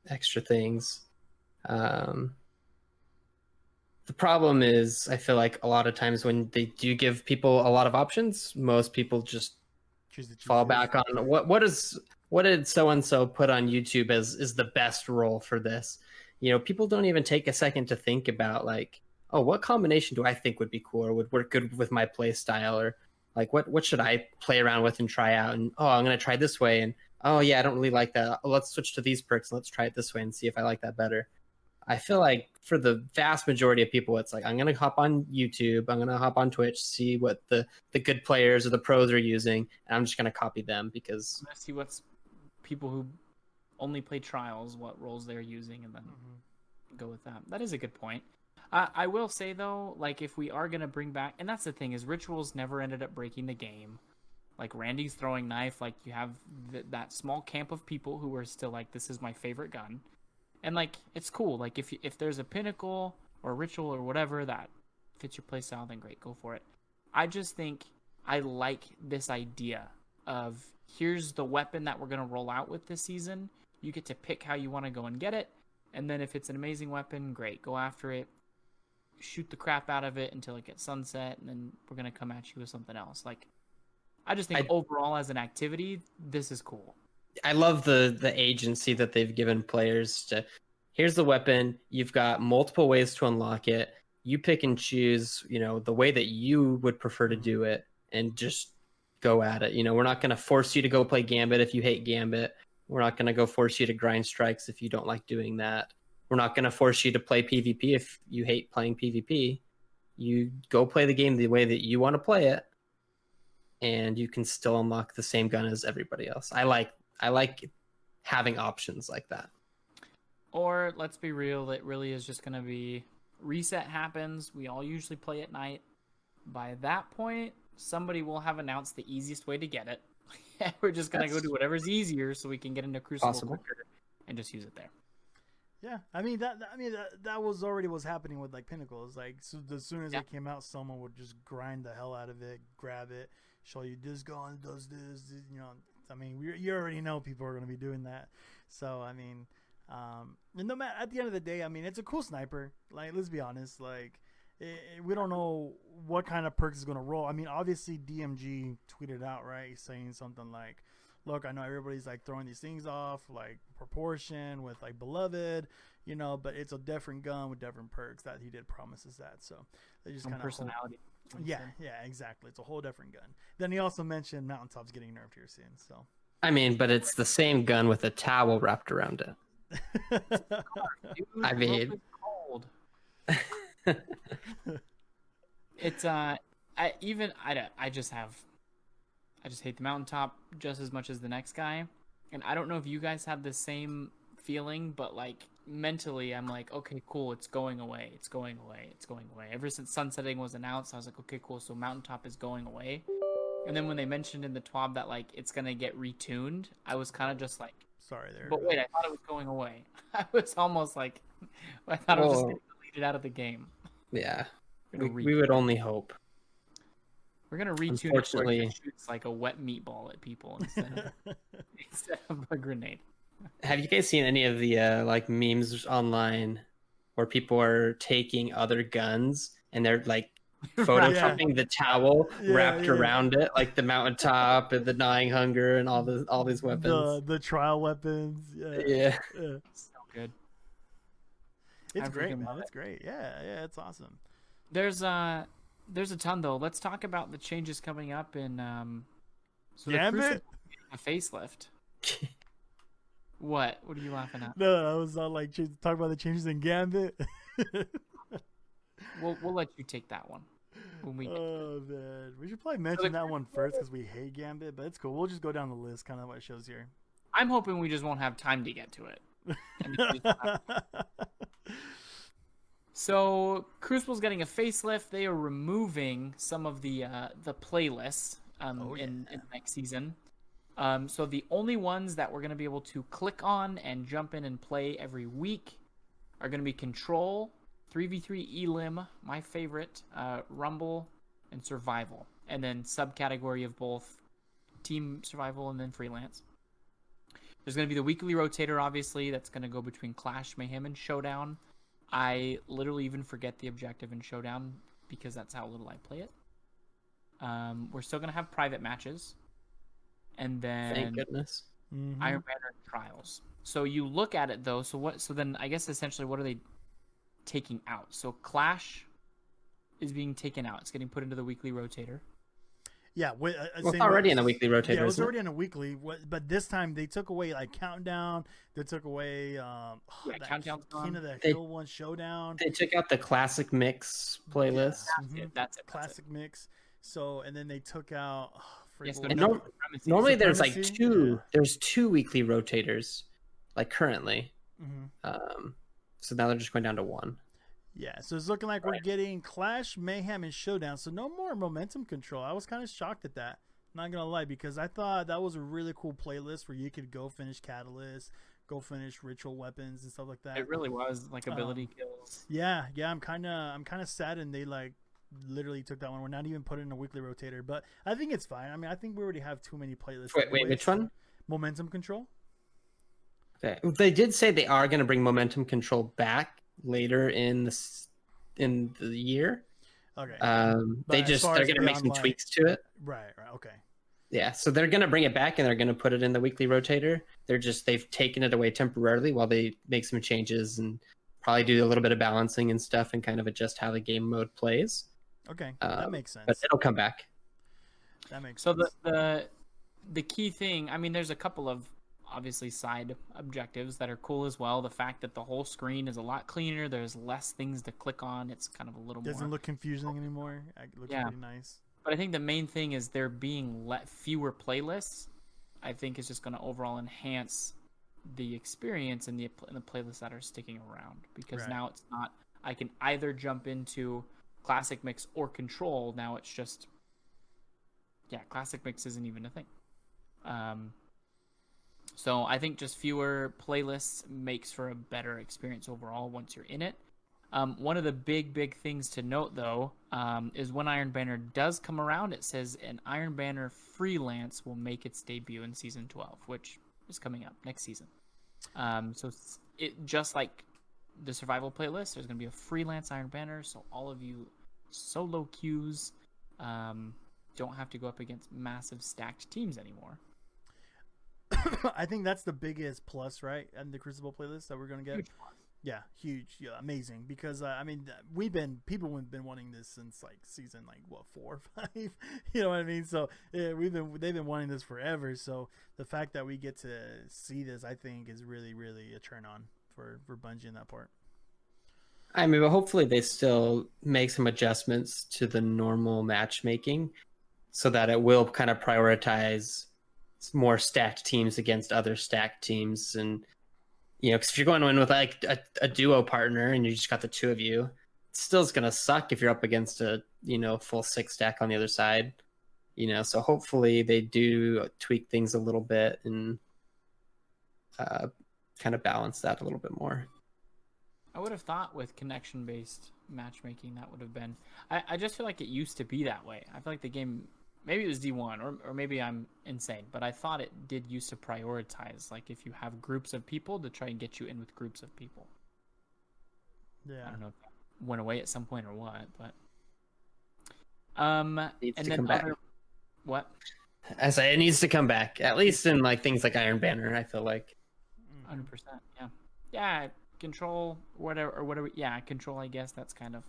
extra things. Um, the problem is, I feel like a lot of times when they do give people a lot of options, most people just Choose the fall cheesiest. back on what did so and so put on YouTube as is the best role for this. People don't even take a second to think about like, oh, what combination do I think would be cool or would work good with my play style, or like what should I play around with and try out, and oh, I'm gonna try this way, and oh yeah, I don't really like that. Oh, let's switch to these perks and let's try it this way and see if I like that better. I feel like for the vast majority of people, it's like, I'm going to hop on YouTube, I'm going to hop on Twitch, see what the good players or the pros are using, and I'm just going to copy them because... I'm going to see what's people who only play trials, what roles they're using, and then go with that. That is a good point. I will say, though, like, if we are going to bring back... And that's the thing, is rituals never ended up breaking the game. Like, Randy's throwing knife, like, you have that small camp of people who are still like, this is my favorite gun. And, like, it's cool. Like, if there's a pinnacle or a ritual or whatever that fits your playstyle, then great, go for it. I just think I like this idea of, here's the weapon that we're going to roll out with this season. You get to pick how you want to go and get it. And then if it's an amazing weapon, great, go after it. Shoot the crap out of it until it gets sunset, and then we're going to come at you with something else. Like, I just think overall as an activity, this is cool. I love the agency that they've given players to, here's the weapon, you've got multiple ways to unlock it, you pick and choose, the way that you would prefer to do it, and just go at it. We're not going to force you to go play Gambit if you hate Gambit. We're not going to go force you to grind strikes if you don't like doing that. We're not going to force you to play PvP if you hate playing PvP. You go play the game the way that you want to play it, and you can still unlock the same gun as everybody else. I like having options like that. Or, let's be real, it really is just going to be reset happens. We all usually play at night. By that point, somebody will have announced the easiest way to get it. We're just going to go do whatever's easier so we can get into Crucible quicker and just use it there. Yeah, I mean that was already what's happening with like Pinnacles. Like, so as soon as it came out, someone would just grind the hell out of it, grab it, show you this gun does this, I mean, you already know people are going to be doing that. So, I mean, and no matter, at the end of the day, I mean, it's a cool sniper. Like, let's be honest. Like, we don't know what kind of perks is going to roll. I mean, obviously, DMG tweeted out, right, saying something like, look, I know everybody's, like, throwing these things off, like, proportion with, like, Beloved, but it's a different gun with different perks. That he did promises that. So, they just kind of... personality. Yeah, exactly. It's a whole different gun. Then he also mentioned Mountaintop's getting nerfed here soon. So, I mean, but it's the same gun with a towel wrapped around it. Dude, I mean, cold. It's I just hate the Mountaintop just as much as the next guy, and I don't know if you guys have the same feeling, but like mentally I'm like, okay, cool, it's going away. Ever since sunsetting was announced, I was like, okay, cool, so Mountaintop is going away. And then when they mentioned in the TWAB that like it's gonna get retuned, I was kind of just like, sorry there. But wait, I thought it was going away. I was almost like, I thought it was just getting deleted out of the game. Yeah, we would only hope. We're gonna retune it where it shoots like a wet meatball at people instead of a grenade. Have you guys seen any of the like memes online where people are taking other guns and they're like photoshopping the towel wrapped around it, like the Mountaintop and the Gnawing Hunger and all these weapons, the trial weapons? Yeah. So good. It's great, man. It's great. Yeah, it's awesome. There's a ton though. Let's talk about the changes coming up in Gambit? A facelift. What are you laughing at? No, I was not like talking about the changes in Gambit. We'll let you take that one. When we man, we should probably mention that one first because we hate Gambit, but it's cool. We'll just go down the list, kind of what it shows here. I'm hoping we just won't have time to get to it. So Crucible's getting a facelift. They are removing some of the playlists in next season. So the only ones that we're going to be able to click on and jump in and play every week are going to be Control, 3v3 Elim, my favorite, Rumble, and survival, and then subcategory of both team survival and then freelance. There's going to be the weekly rotator, obviously, that's going to go between Clash, Mayhem, and Showdown. I literally even forget the objective in Showdown because that's how little I play it. We're still going to have private matches. And then Thank goodness. Iron Banner Trials. So you look at it, though. So then I guess essentially what are they taking out? So Clash is being taken out. It's getting put into the weekly rotator. Yeah, it's already in a weekly rotator. Yeah, it was already in a weekly, but this time they took away like Countdown. They took away Countdown's gone. King of the Hill one Showdown. They took out the classic mix playlist. Yeah, that's it. Classic mix. So and then they took out. Normally there's like Supremacy. two. Yeah. There's two weekly rotators, like currently. Mm-hmm. So now they're just going down to one. Yeah, so it's looking like we're getting Clash, Mayhem, and Showdown. So no more momentum control. I was kind of shocked at that. Not gonna lie, because I thought that was a really cool playlist where you could go finish Catalyst, go finish Ritual Weapons and stuff like that. It really was like ability kills. Yeah. I'm kind of sad, and they like literally took that one. We're not even putting in a weekly rotator, but I think it's fine. I mean, I think we already have too many playlists. Wait, which one? Momentum control. Okay. They did say they are going to bring momentum control back later in the year. Okay. They're going to make some tweaks to it. Right. Okay. Yeah, so they're going to bring it back and they're going to put it in the weekly rotator. They've taken it away temporarily while they make some changes and probably do a little bit of balancing and stuff and kind of adjust how the game mode plays. Okay, that makes sense. But it'll come back. That makes sense. So the key thing, I mean, there's a couple of obviously side objectives that are cool as well. The fact that the whole screen is a lot cleaner. There's less things to click on. It's kind of a little doesn't look confusing anymore. It looks pretty nice. But I think the main thing is there being fewer playlists. I think is just going to overall enhance the experience in the playlists that are sticking around, because now it's not. I can either jump into Classic Mix or Control. Now it's just Classic Mix isn't even a thing. So I think just fewer playlists makes for a better experience overall once you're in it. One of the big things to note, though, is when Iron Banner does come around, it says an Iron Banner Freelance will make its debut in Season 12, which is coming up next season. So it just like the survival playlist, there's going to be a Freelance Iron Banner, so all of you solo queues don't have to go up against massive stacked teams anymore. I think that's the biggest plus, right? And the Crucible playlist that we're going to get. Yeah, huge, amazing. Because I mean, people have been wanting this since like season 4 or 5. You know what I mean? So they've been wanting this forever. So the fact that we get to see this, I think, is really a turn on for Bungie in that part. I mean, but hopefully they still make some adjustments to the normal matchmaking, so that it will kind of prioritize more stacked teams against other stacked teams. And because if you're going in with like a duo partner and you just got the two of you, it still is going to suck if you're up against a full 6 stack on the other side. So hopefully they do tweak things a little bit and kind of balance that a little bit more. I would have thought with connection-based matchmaking that would have been. I just feel like it used to be that way. I feel like the game. Maybe it was D1, or maybe I'm insane, but I thought it did used to prioritize, like if you have groups of people, to try and get you in with groups of people. Yeah. I don't know if that went away at some point or what, but Needs and to then come back. What? I say it needs to come back, at least in like things like Iron Banner. I feel like 100%. Yeah. Control whatever. Yeah, Control. I guess that's kind of.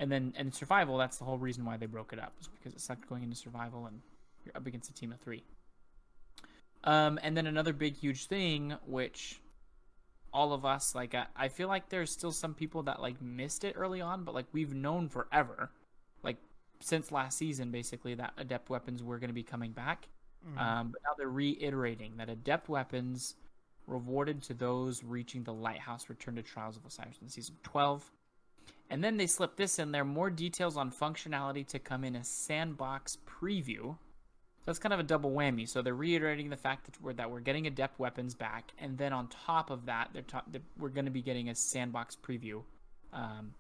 And survival, that's the whole reason why they broke it up, is because it sucked going into survival and you're up against a team of 3. And then another big, huge thing, which all of us, like, I feel like there's still some people that, like, missed it early on, but, like, we've known forever, like, since last season, basically, that Adept Weapons were going to be coming back. But now they're reiterating that Adept Weapons rewarded to those reaching the Lighthouse Return to Trials of Osiris in Season 12. And then they slipped this in there, more details on functionality to come in a sandbox preview. So that's kind of a double whammy. So they're reiterating the fact that we're getting Adept Weapons back, and then on top of that, we're going to be getting a sandbox preview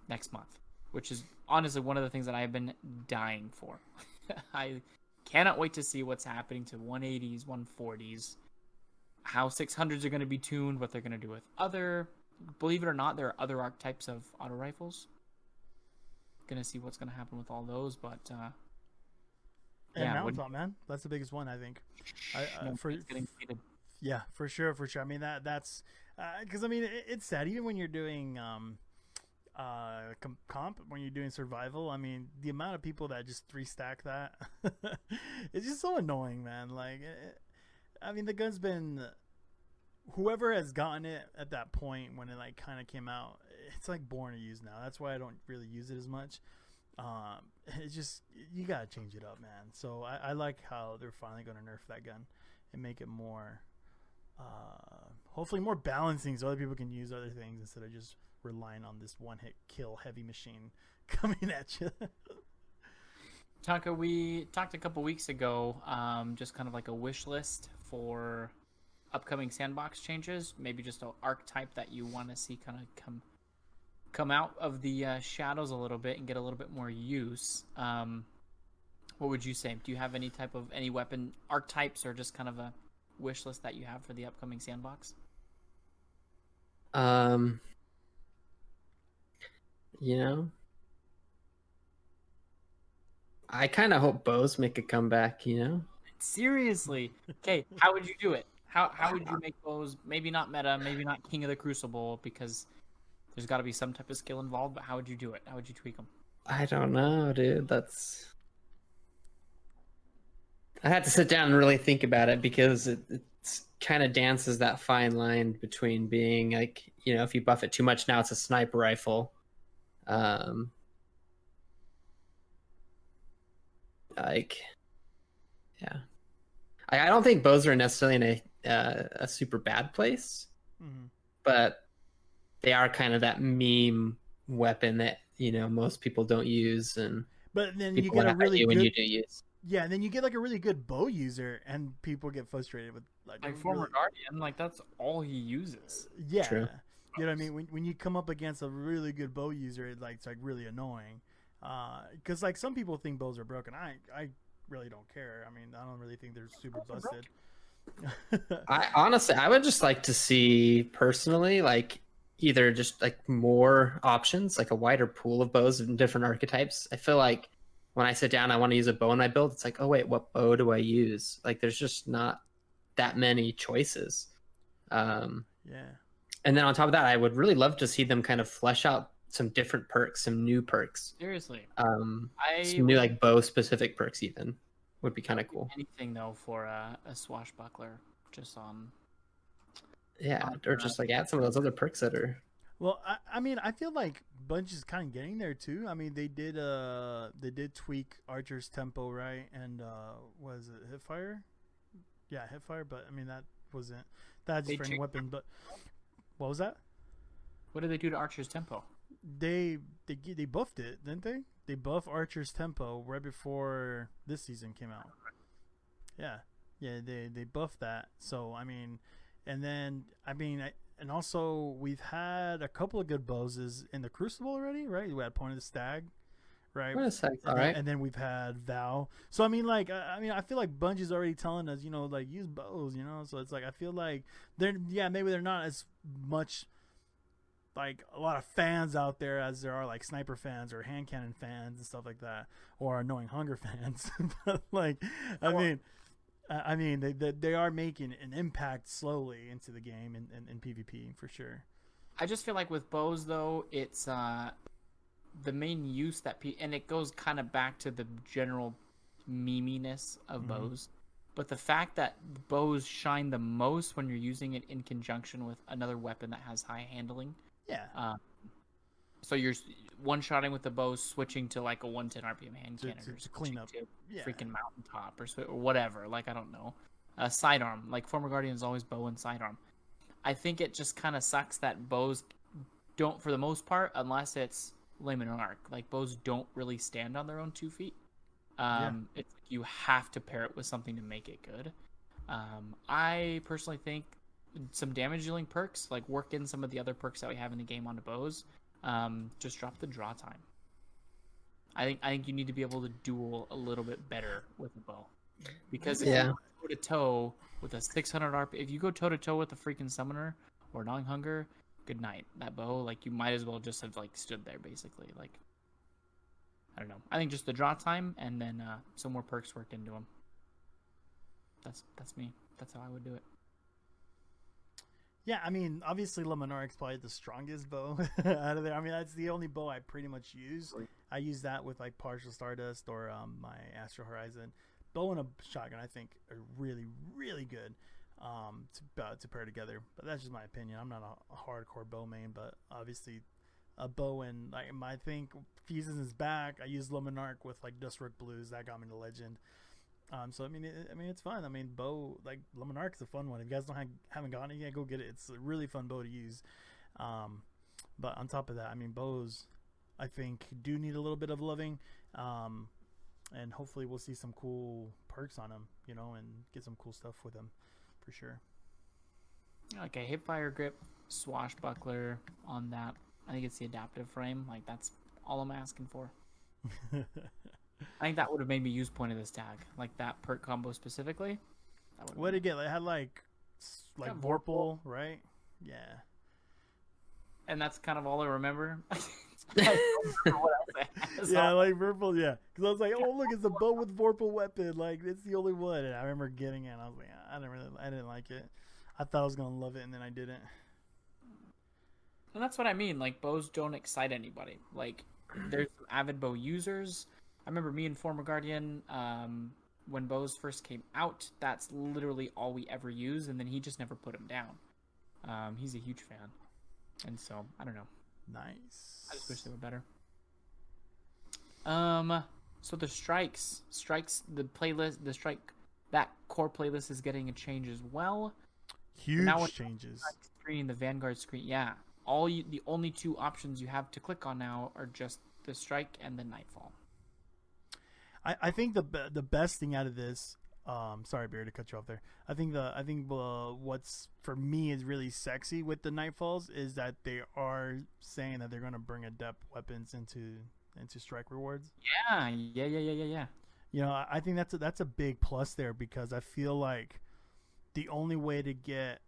next month. which is honestly one of the things that I've been dying for. I cannot wait to see what's happening to 180s, 140s, how 600s are going to be tuned, what they're going to do with other. Believe it or not, there are other archetypes of auto rifles. Gonna see what's gonna happen with all those, but And yeah, mountaintop, man, that's the biggest one, I think. it's getting heated. Yeah, for sure. I mean that's because I mean it's sad even when you're doing comp when you're doing survival. I mean the amount of people that just 3-stack that it's just so annoying, man. Like I mean the gun's been whoever has gotten it at that point when it like kind of came out, it's like born to use now. That's why I don't really use it as much. It's just you gotta change it up, man. So I like how they're finally gonna nerf that gun and make it more hopefully more balancing so other people can use other things instead of just relying on this one-hit kill heavy machine coming at you. Taka, we talked a couple weeks ago, just kind of like a wish list for upcoming sandbox changes, maybe just an archetype that you want to see kind of come out of the shadows a little bit and get a little bit more use. What would you say? Do you have any weapon archetypes or just kind of a wish list that you have for the upcoming sandbox? You know, I kind of hope bows make a comeback, you know? Seriously. Okay, how would you do it? How would you make those maybe not meta, maybe not King of the Crucible, because there's got to be some type of skill involved, but how would you do it? How would you tweak them? I don't know, dude. I had to sit down and really think about it because it's kind of dances that fine line between being like, you know, if you buff it too much, now it's a sniper rifle. Like, yeah. I don't think bows are necessarily in a super bad place, but they are kind of that meme weapon that, you know, most people don't use, and but then you get a really good when you do use. Yeah, and then you get like a really good bow user, and people get frustrated with like former Guardian, like that's all he uses. Yeah, True. You know what I mean? When you come up against a really good bow user, it's like really annoying. Because like some people think bows are broken. I really don't care. I mean, I don't really think they're super busted. I would just like to see personally, like either just like more options, like a wider pool of bows and different archetypes. I feel like when I sit down, I want to use a bow in my build. It's like, oh wait, what bow do I use? Like, there's just not that many choices. Yeah. And then on top of that, I would really love to see them kind of flesh out some different perks, some new perks. Seriously. Some new like bow specific perks even would be kind of cool. Anything though for a swashbuckler, just or just like add some of those other perks that are. Well, I mean, I feel like Bungie is kind of getting there too. I mean, they did tweak Archer's tempo, right? And was it Hipfire? Yeah, Hipfire. But I mean, that's just for any weapon. But what was that? What did they do to Archer's tempo? They buffed it, didn't they? They buffed Archer's tempo right before this season came out. Yeah, they buffed that. So I mean, and then and also we've had a couple of good bows in the Crucible already, right? We had Point of the Stag, right? And then we've had Vow. So I mean, like, I feel like Bungie's already telling us, you know, like use bows, you know. So it's like I feel like maybe they're not as much like a lot of fans out there as there are like sniper fans or hand cannon fans and stuff like that, or annoying hunger fans. But like, I mean, they are making an impact slowly into the game and PvP for sure. I just feel like with bows though, it's the main use and it goes kind of back to the general meminess of bows. But the fact that bows shine the most when you're using it in conjunction with another weapon that has high handling. Yeah. So you're one-shotting with the bow, switching to like a 110 RPM hand cannon to clean up, freaking mountaintop or whatever. Like I don't know, sidearm. Like former Guardian is always bow and sidearm. I think it just kind of sucks that bows don't, for the most part, unless it's Layman and Arc. Like bows don't really stand on their own 2 feet. It's you have to pair it with something to make it good. I personally think some damage dealing perks, like work in some of the other perks that we have in the game onto bows. Just drop the draw time. I think you need to be able to duel a little bit better with a bow, because if Yeah. you go toe to toe with a 600 RP, if you go toe to toe with a freaking summoner or non-hunger, good night. That bow, like, you might as well just have like stood there basically. Like, I don't know. I think just the draw time and then some more perks worked into them. That's me. That's how I would do it. Yeah, I mean, obviously Luminaric's probably the strongest bow out of there. I mean, that's the only bow I pretty much use. I use that with like Partial Stardust or my Astro Horizon. Bow and a shotgun, I think, are really, really good to pair together. But that's just my opinion. I'm not a hardcore bow main, but obviously a bow and like I think Fuses is back. I use Luminarc with like Dustrook Blues. That got me to Legend. So I mean, it's fun. I mean, bow like Luminarc is a fun one. If you guys haven't gotten it yet, go get it. It's a really fun bow to use. But on top of that, I mean, bows, I think, do need a little bit of loving, and hopefully we'll see some cool perks on them, you know, and get some cool stuff with them, for sure. Okay, hip fire grip, swashbuckler on that. I think it's the adaptive frame. Like, that's all I'm asking for. I think that would have made me use Point of this tag, like that perk combo specifically. What did it get? It had like Vorpal, right? Yeah. And that's kind of all I remember. Yeah, like Vorpal, yeah. Because I was like, oh look, it's a bow with Vorpal weapon. Like, it's the only one. And I remember getting it. And I was like, I didn't like it. I thought I was gonna love it, and then I didn't. And that's what I mean. Like, bows don't excite anybody. Like, there's some avid bow users. I remember me and former Guardian, when bows first came out, that's literally all we ever used, and then he just never put them down. He's a huge fan, and so I don't know. Nice. I just wish they were better. So the strikes, the playlist, that core playlist is getting a change as well. Huge now changes. Screen, the Vanguard screen, yeah. The only two options you have to click on now are just the strike and the Nightfall. I think the best thing out of this, sorry Bear to cut you off there. I think what's for me is really sexy with the Nightfalls is that they are saying that they're going to bring adept weapons into strike rewards. Yeah. You know, I think that's a big plus there, because I feel like the only way to get,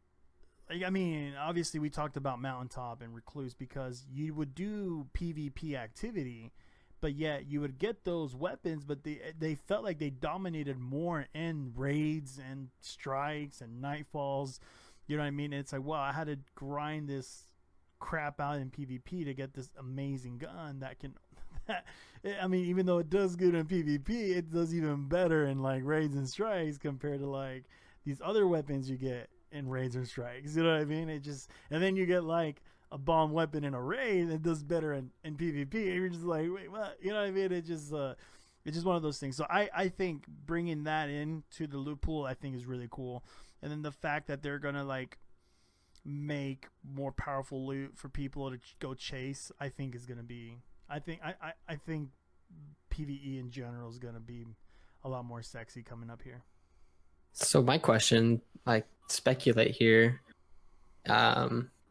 I mean, obviously we talked about Mountaintop and Recluse because you would do PvP activity, but yet you would get those weapons, but they felt like they dominated more in raids and strikes and nightfalls. You know what I mean? And it's like, wow, I had to grind this crap out in PvP to get this amazing gun that can. I mean, even though it does good in PvP, it does even better in like raids and strikes compared to like these other weapons you get in raids and strikes. You know what I mean? It just, and then you get like a bomb weapon in a raid that does better in PvP. And you're just like, wait, what? You know what I mean? It's just one of those things. So I think bringing that into the loot pool, I think is really cool. And then the fact that they're gonna like make more powerful loot for people to go chase, I think is gonna be. I think PvE in general is gonna be a lot more sexy coming up here. So my question, like, speculate here.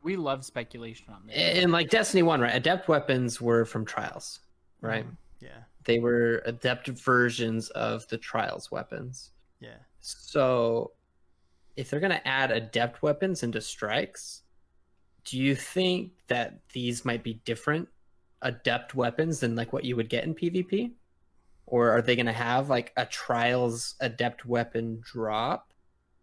We love speculation on this. In like Destiny 1, right? Adept weapons were from Trials, right? Yeah. They were adept versions of the Trials weapons. Yeah. So if they're going to add adept weapons into strikes, do you think that these might be different adept weapons than like what you would get in PvP? Or are they going to have like a Trials adept weapon drop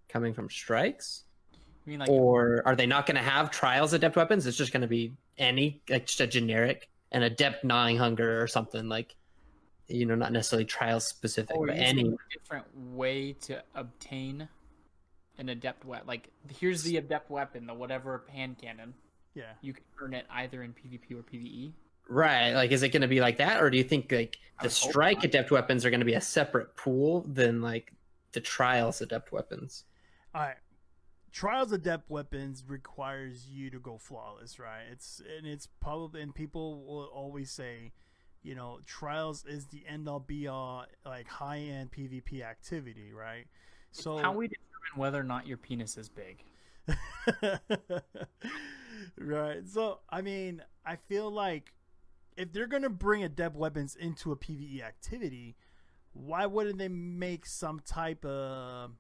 coming from strikes? I mean, like, or are they not going to have Trials adept weapons? It's just going to be any, like, just a generic, an adept gnawing hunger or something, like, you know, not necessarily Trials specific, but any different way to obtain an adept weapon. Like, here's the adept weapon, the whatever hand cannon. Yeah. You can earn it either in PvP or PvE. Right. Like, is it going to be like that? Or do you think like the strike adept weapons are going to be a separate pool than like the Trials adept weapons? All right. Trials adept weapons requires you to go flawless, right? It's probably, and people will always say, you know, Trials is the end all be all like high end PvP activity, right? So it's how we determine whether or not your penis is big. Right. So I mean, I feel like if they're gonna bring adept weapons into a PvE activity, why wouldn't they make some type of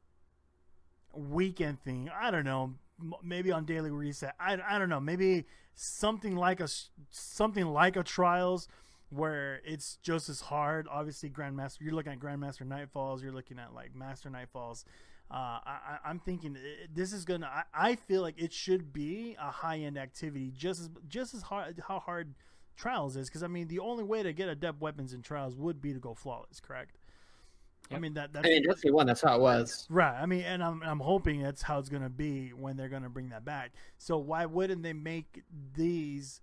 weekend thing? I don't know. Maybe on daily reset. I don't know. Maybe something like a trials where it's just as hard. Obviously, Grandmaster. You're looking at Grandmaster Nightfalls. You're looking at like Master Nightfalls. I'm thinking this is gonna. I feel like it should be a high end activity, just as hard how hard trials is. Because I mean, the only way to get adept weapons in trials would be to go flawless. Correct. Yep. I mean that's Destiny 1, that's how it was. Right. I mean, and I'm hoping that's how it's gonna be when they're gonna bring that back. So why wouldn't they make these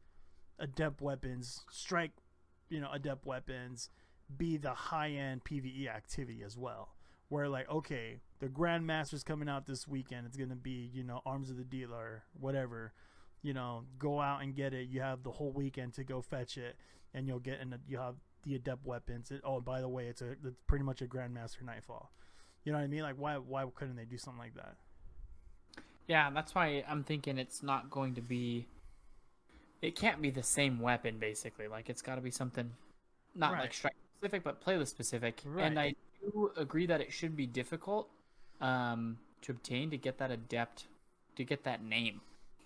adept weapons, strike, adept weapons, be the high end PvE activity as well? Where like, okay, the Grandmaster's coming out this weekend. It's gonna be, Arms of the Dealer, whatever. Go out and get it. You have the whole weekend to go fetch it, and you'll get you have the adept weapons. By the way, it's pretty much a Grandmaster Nightfall. You know what I mean? Like, why couldn't they do something like that? Yeah, that's why I'm thinking it's not going to be. It can't be the same weapon, basically. Like, it's got to be something not like strike specific, but playlist specific. Right. And I do agree that it should be difficult to obtain, to get that adept, to get that name.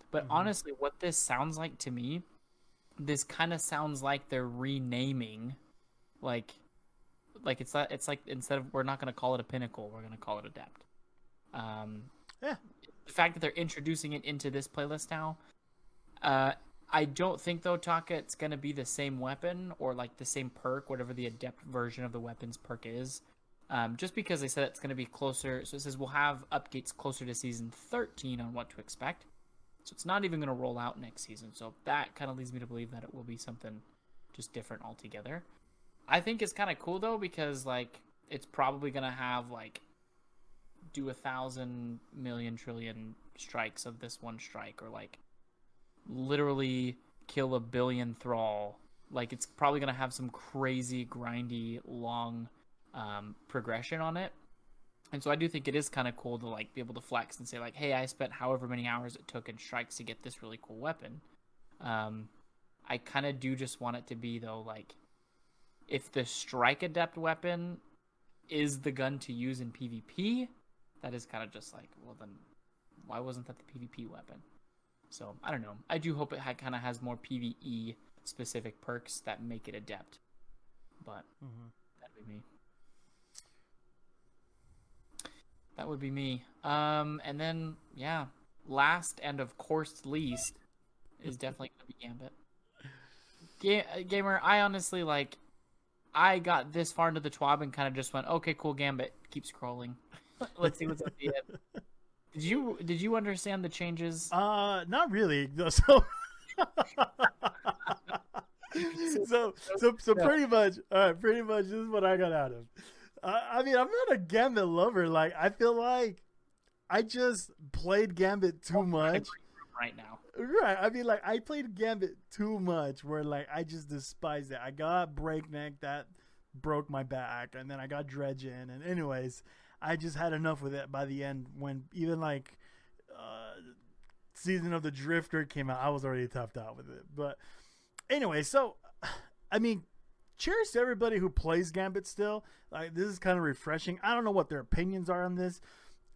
But honestly, what this sounds like to me, this kind of sounds like they're renaming. Like it's like instead of, we're not going to call it a pinnacle, we're going to call it adept. The fact that they're introducing it into this playlist now, I don't think though, Taka, it's going to be the same weapon or like the same perk, whatever the adept version of the weapons perk is. Just because they said it's going to be closer. So it says we'll have updates closer to season 13 on what to expect. So it's not even going to roll out next season. So that kind of leads me to believe that it will be something just different altogether. I think it's kind of cool though, because like it's probably going to have like do 1,000 million trillion strikes of this one strike, or like literally kill 1 billion thrall. Like it's probably going to have some crazy grindy long progression on it. And so I do think it is kind of cool to like be able to flex and say like, hey, I spent however many hours it took in strikes to get this really cool weapon. I kind of do just want it to be though, like if the strike adept weapon is the gun to use in PvP, that is kind of just like, well then why wasn't that the PvP weapon? So I don't know. I do hope it kind of has more PvE specific perks that make it adept. But that'd be me. That would be me. And then, yeah, last and of course least is definitely going to be Gambit. Gamer, I honestly, like, I got this far into the TWAB and kind of just went, okay, cool, Gambit. Keep scrolling. Let's see what's at the end. Did you understand the changes? Not really. So pretty much, this is what I got out of. I mean, I'm not a Gambit lover. Like, I feel like I just played Gambit too much. Right now. Right. I mean, like, I played Gambit too much where, like, I just despised it. I got Breakneck. That broke my back. And then I got Dredgen. And anyways, I just had enough with it by the end when even, like, Season of the Drifter came out. I was already toughed out with it. But anyway, so, I mean, cheers to everybody who plays Gambit still. Like, this is kind of refreshing. I don't know what their opinions are on this.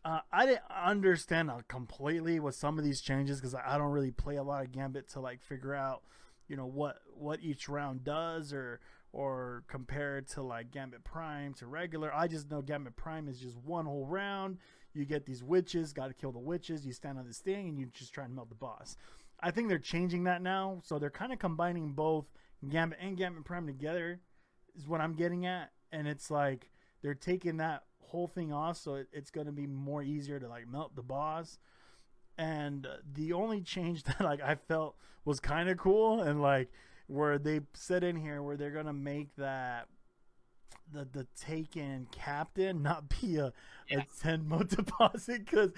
I didn't understand completely with some of these changes because I don't really play a lot of Gambit to like figure out, what each round does or compare it to like Gambit Prime to regular. I just know Gambit Prime is just one whole round. You get these witches, got to kill the witches. You stand on this thing and you just try and melt the boss. I think they're changing that now, so they're kind of combining both Gambit and Gambit Prime together is what I'm getting at. And it's like they're taking that whole thing off, so it's going to be more easier to like melt the boss. And the only change that like I felt was kind of cool, and like where they said in here where they're going to make that the taken captain not be a 10 mote deposit, because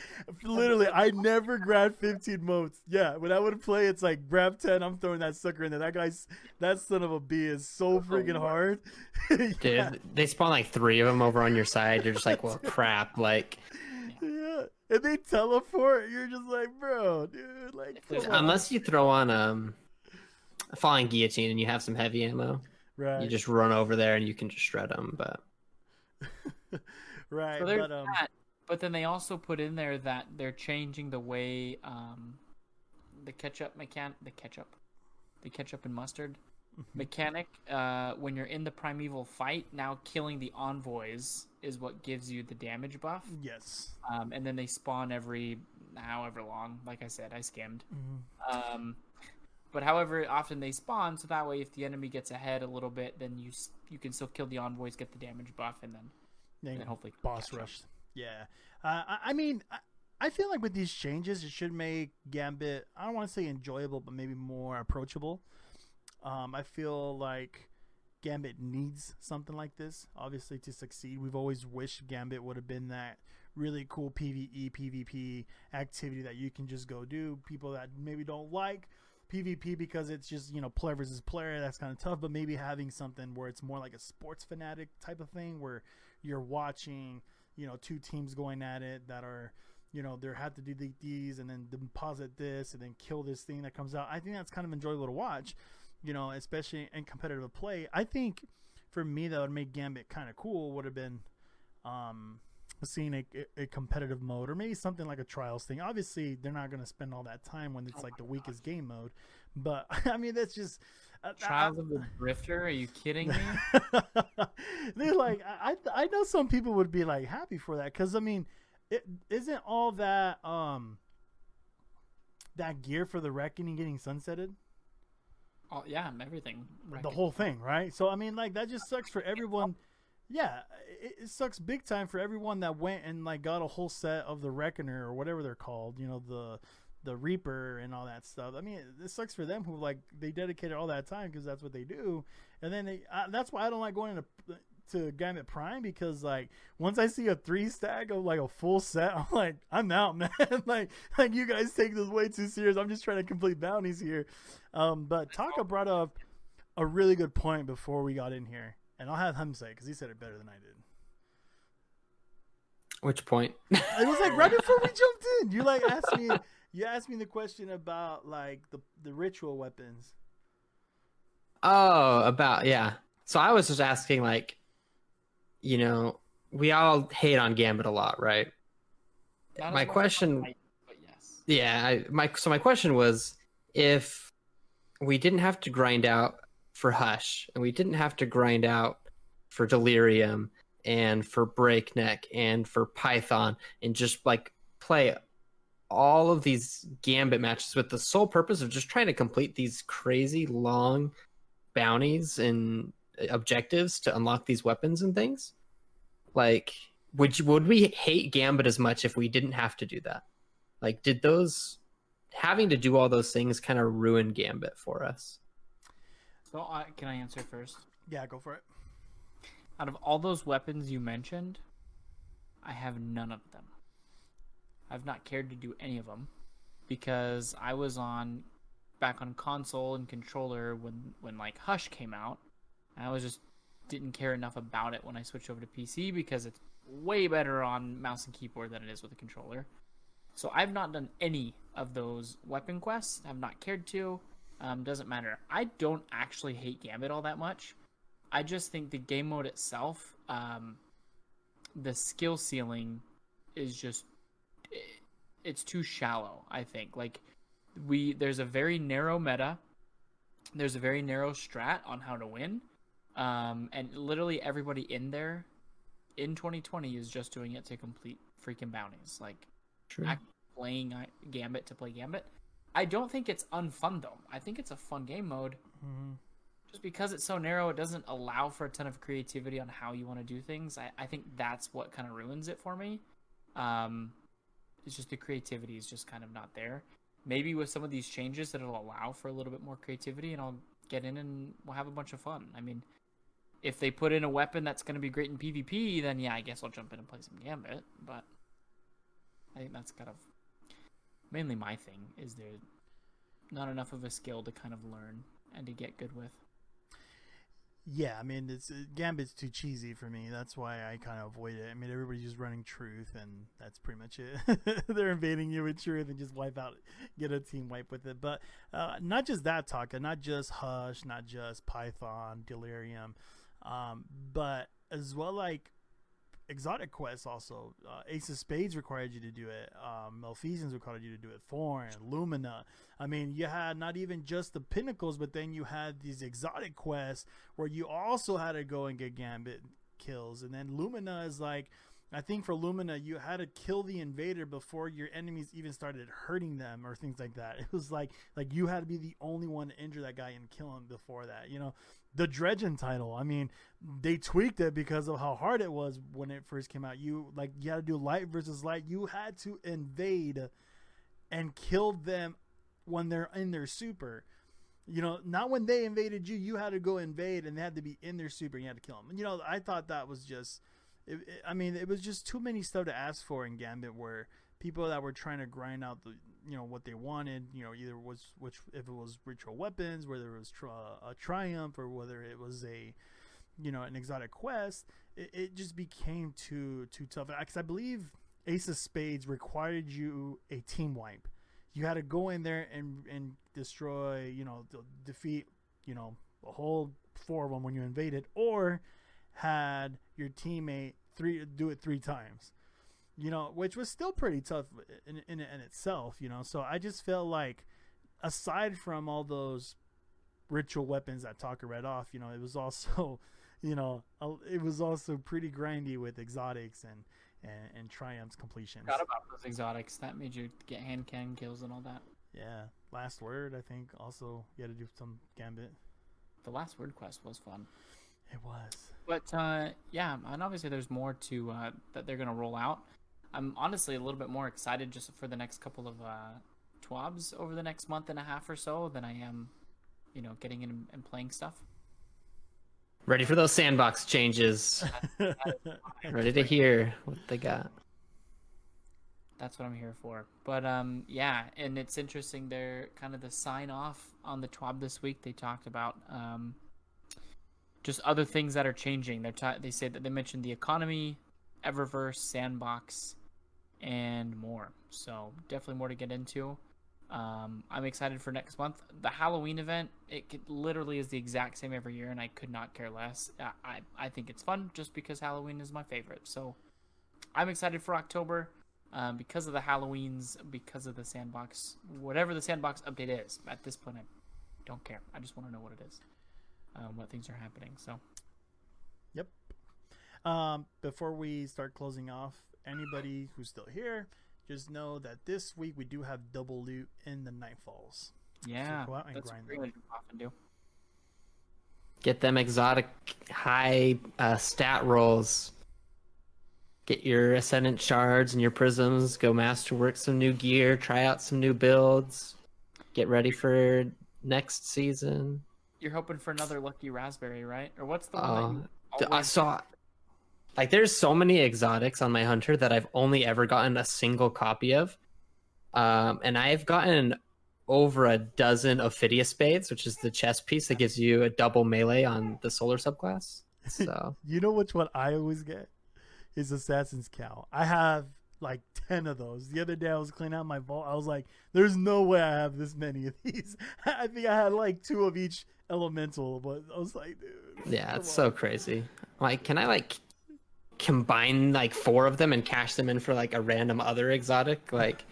literally I never grabbed 15 motes. Yeah, when I would play, it's like grab 10, I'm throwing that sucker in there. That son of a bee is so freaking hard. Yeah. Dude, they spawn like 3 of them over on your side. You're just like, well, crap. Like, yeah, and they teleport. You're just like, bro, dude, like, unless you throw on flying guillotine and you have some heavy ammo, Right. you just run over there and you can just shred them. But right, So there's that, but then they also put in there that they're changing the way the ketchup and mustard mechanic. When you're in the primeval fight, now killing the envoys is what gives you the damage buff. Yes. And then they spawn every however long. Like I said, I skimmed. But however often they spawn, so that way if the enemy gets ahead a little bit, then you can still kill the envoys, get the damage buff, and then hopefully boss rush. Yeah. I mean, I feel like with these changes, it should make Gambit, I don't want to say enjoyable, but maybe more approachable. I feel like Gambit needs something like this, obviously, to succeed. We've always wished Gambit would have been that really cool PvE, PvP activity that you can just go do. People that maybe don't like PvP because it's just, player versus player, that's kind of tough, but maybe having something where it's more like a sports fanatic type of thing where you're watching, two teams going at it that are, they have to do these and then deposit this and then kill this thing that comes out. I think that's kind of enjoyable to watch, especially in competitive play. I think for me that would make Gambit kind of cool would have been seeing a competitive mode, or maybe something like a trials thing. Obviously they're not going to spend all that time when it's like the weakest game mode, but I mean that's just Trials of the Drifter. Are you kidding me? They're like, I know some people would be like happy for that, because I mean, it isn't all that that gear for the Reckoning getting sunsetted. Oh yeah, everything. The whole thing, right? So I mean, like that just sucks for everyone. Yeah, it sucks big time for everyone that went and like got a whole set of the Reckoner or whatever they're called. The Reaper and all that stuff. I mean, it sucks for them who like they dedicated all that time because that's what they do. And then that's why I don't like going to Gambit Prime, because like once I see a 3-stack of like a full set, I'm like, I'm out, man. like you guys take this way too serious. I'm just trying to complete bounties here. But TTaka brought up a really good point before we got in here, and I'll have him say it because he said it better than I did. Which point? It was like right before we jumped in. You like asked me. You asked me the question about like the ritual weapons. Oh, yeah. So I was just asking, like, we all hate on Gambit a lot, right? My question, but yes. Yeah, my question was, if we didn't have to grind out for Hush, and we didn't have to grind out for Delirium, and for Breakneck, and for Python, and just like play all of these Gambit matches with the sole purpose of just trying to complete these crazy long bounties and objectives to unlock these weapons and things, like would we hate Gambit as much if we didn't have to do that? Like, did those having to do all those things kind of ruin Gambit for us? So can I answer first? Yeah, go for it. Out of all those weapons you mentioned, I have none of them. I've not cared to do any of them because I was back on console and controller when like Hush came out. And I didn't care enough about it when I switched over to PC because it's way better on mouse and keyboard than it is with a controller. So I've not done any of those weapon quests. I've not cared to. Doesn't matter. I don't actually hate Gambit all that much. I just think the game mode itself, the skill ceiling is just, it's too shallow, I think. Like, there's a very narrow meta. There's a very narrow strat on how to win. And literally everybody in there in 2020 is just doing it to complete freaking bounties. Like, playing Gambit to play Gambit. I don't think it's unfun, though. I think it's a fun game mode. Mm-hmm. Just because it's so narrow, it doesn't allow for a ton of creativity on how you want to do things. I think that's what kind of ruins it for me. It's just the creativity is just kind of not there. Maybe with some of these changes, it'll allow for a little bit more creativity, and I'll get in and we'll have a bunch of fun. I mean, if they put in a weapon that's going to be great in PvP, then yeah, I guess I'll jump in and play some Gambit. But I think that's kind of mainly my thing, is there not enough of a skill to kind of learn and to get good with. Yeah, I mean, Gambit's too cheesy for me. That's why I kind of avoid it. I mean, everybody's just running Truth, and that's pretty much it. They're invading you with Truth and just wipe out, get a team wipe with it. But not just that, Taka, not just Hush, not just Python, Delirium, but as well like exotic quests also. Ace of Spades required you to do it. Malfeasance required you to do it. Thorn, Lumina. I mean, you had not even just the pinnacles, but then you had these exotic quests where you also had to go and get Gambit kills. And then Lumina is like, I think for Lumina, you had to kill the invader before your enemies even started hurting them or things like that. It was like you had to be the only one to injure that guy and kill him before that. You know, the Dredgen title. I mean, they tweaked it because of how hard it was when it first came out. You had to do light versus light. You had to invade and kill them when they're in their super. You know, not when they invaded you. You had to go invade, and they had to be in their super, and you had to kill them. And, you know, I thought that was just. It was just too many stuff to ask for in Gambit, where people that were trying to grind out the, you know, what they wanted, you know, either was if it was ritual weapons, whether it was a triumph, or whether it was a, you know, an exotic quest, it just became too tough. Because I believe Ace of Spades required you a team wipe. You had to go in there and destroy, you know, defeat, you know, a whole 4 of them when you invaded, or had your teammate do it 3 times, you know, which was still pretty tough in itself, you know. So I just felt like, aside from all those ritual weapons that Taka read off, you know, it was also, you know, it was also pretty grindy with exotics and triumphs completions. Forgot about those exotics that made you get hand cannon kills and all that. Yeah, Last Word, I think also you had to do some Gambit. The Last Word quest was fun. It was. But yeah, and obviously there's more to that they're gonna roll out. I'm honestly a little bit more excited just for the next couple of TWABs over the next month and a half or so than I am, you know, getting in and playing stuff. Ready for those sandbox changes. Ready to hear what they got. That's what I'm here for. But yeah, and it's interesting. They're kind of the sign off on the TWAB this week. They talked about just other things that are changing. They say that they mentioned the economy, Eververse, Sandbox, and more. So definitely more to get into. I'm excited for next month. The Halloween event, literally is the exact same every year, and I could not care less. I think it's fun just because Halloween is my favorite. So I'm excited for October because of the Halloweens, because of the Sandbox. Whatever the Sandbox update is, at this point, I don't care. I just want to know what it is. What things are happening. So, yep. Before we start closing off, anybody who's still here, just know that this week we do have double loot in the Nightfalls. Yeah, so go out and that's grind what them. we often do. Get them exotic high stat rolls. Get your Ascendant Shards and your Prisms. Go masterwork some new gear. Try out some new builds. Get ready for next season. You're hoping for another Lucky Raspberry, right? Or what's the one that you I saw? Like, there's so many exotics on my hunter that I've only ever gotten a single copy of. And I've gotten over a dozen Ophidia Spades, which is the chest piece that gives you a double melee on the solar subclass. So you know which one I always get is Assassin's Cow. I have like 10 of those. The other day I was cleaning out my vault. I was like, there's no way I have this many of these. I think I had like 2 of each elemental, but I was like, dude. Yeah, it's so crazy. Like, can I like combine like 4 of them and cash them in for like a random other exotic? Like,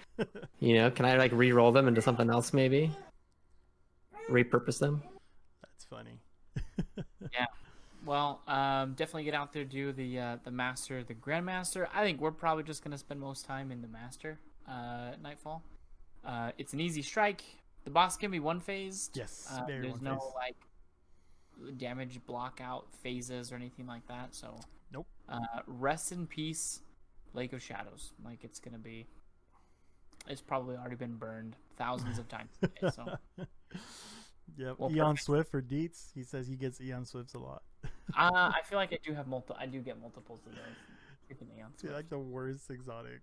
you know, can I like re-roll them into something else maybe? Repurpose them? That's funny. Yeah. Well, definitely get out there, do the Master, the Grandmaster. I think we're probably just going to spend most time in the Master Nightfall. It's an easy strike. The boss can be one-phased. Yes, there's no like damage block out phases or anything like that. So nope. Rest in peace, Lake of Shadows. Like it's probably already been burned thousands of times today, so. Yep. Well, Eon Swift for Deets. He says he gets Eon Swifts a lot. I feel like I do get multiples of those. Freaking Eon Swift. Like the worst exotic.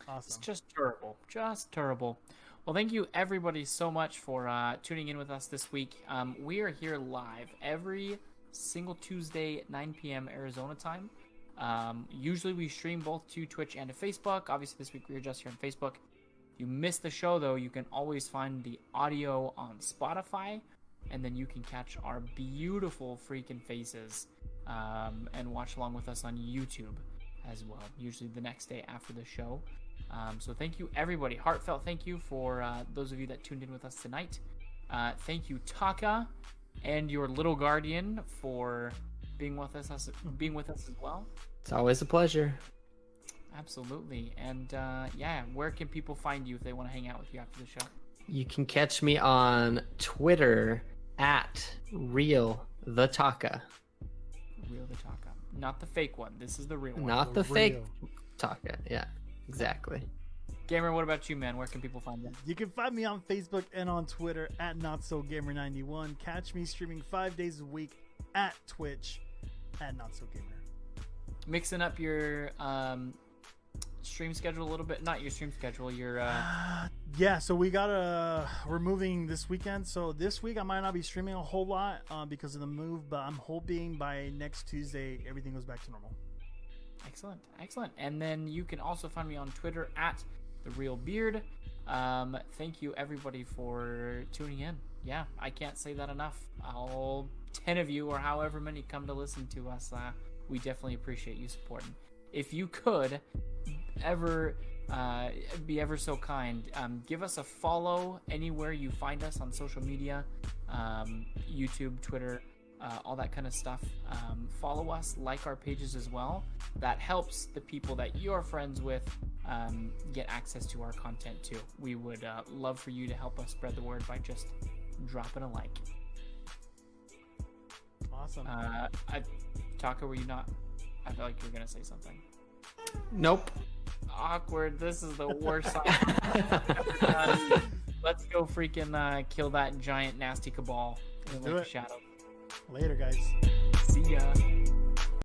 Awesome. It's just terrible. Just terrible. Well, thank you everybody so much for tuning in with us this week. We are here live every single Tuesday at 9 p.m. Arizona time. Usually we stream both to Twitch and to Facebook. Obviously this week we are just here on Facebook. If you missed the show though, you can always find the audio on Spotify, and then you can catch our beautiful freaking faces and watch along with us on YouTube as well, usually the next day after the show. So thank you everybody, heartfelt thank you for those of you that tuned in with us tonight. Thank you Taka and your little guardian for being with us as well. It's always a pleasure. Absolutely. And yeah, where can people find you if they want to hang out with you after the show? You can catch me on Twitter at TheTaka. Real the Taka, not the fake one. This is the real one. Not the fake Taka. Yeah, exactly. Gamer, what about you, man? Where can people find you? You can find me on Facebook and on Twitter at NotSoGamer91. Catch me streaming 5 days a week at Twitch at NotSoGamer. Mixing up your stream schedule a little bit. Not your stream schedule, your yeah, so we're moving this weekend, so this week I might not be streaming a whole lot because of the move, but I'm hoping by next Tuesday everything goes back to normal. Excellent. And then you can also find me on Twitter at TheRealBeard. Thank you everybody for tuning in. Yeah, I can't say that enough. All 10 of you or however many come to listen to us, we definitely appreciate you supporting. If you could ever be ever so kind, give us a follow anywhere you find us on social media, YouTube, Twitter, all that kind of stuff. Follow us, like our pages as well. That helps the people that you're friends with get access to our content too. We would love for you to help us spread the word by just dropping a like. Awesome. Taka, were you not? I feel like you were gonna say something. Nope. Awkward. This is the worst. Let's go freaking kill that giant nasty cabal in like the shadow. Later, guys. See ya.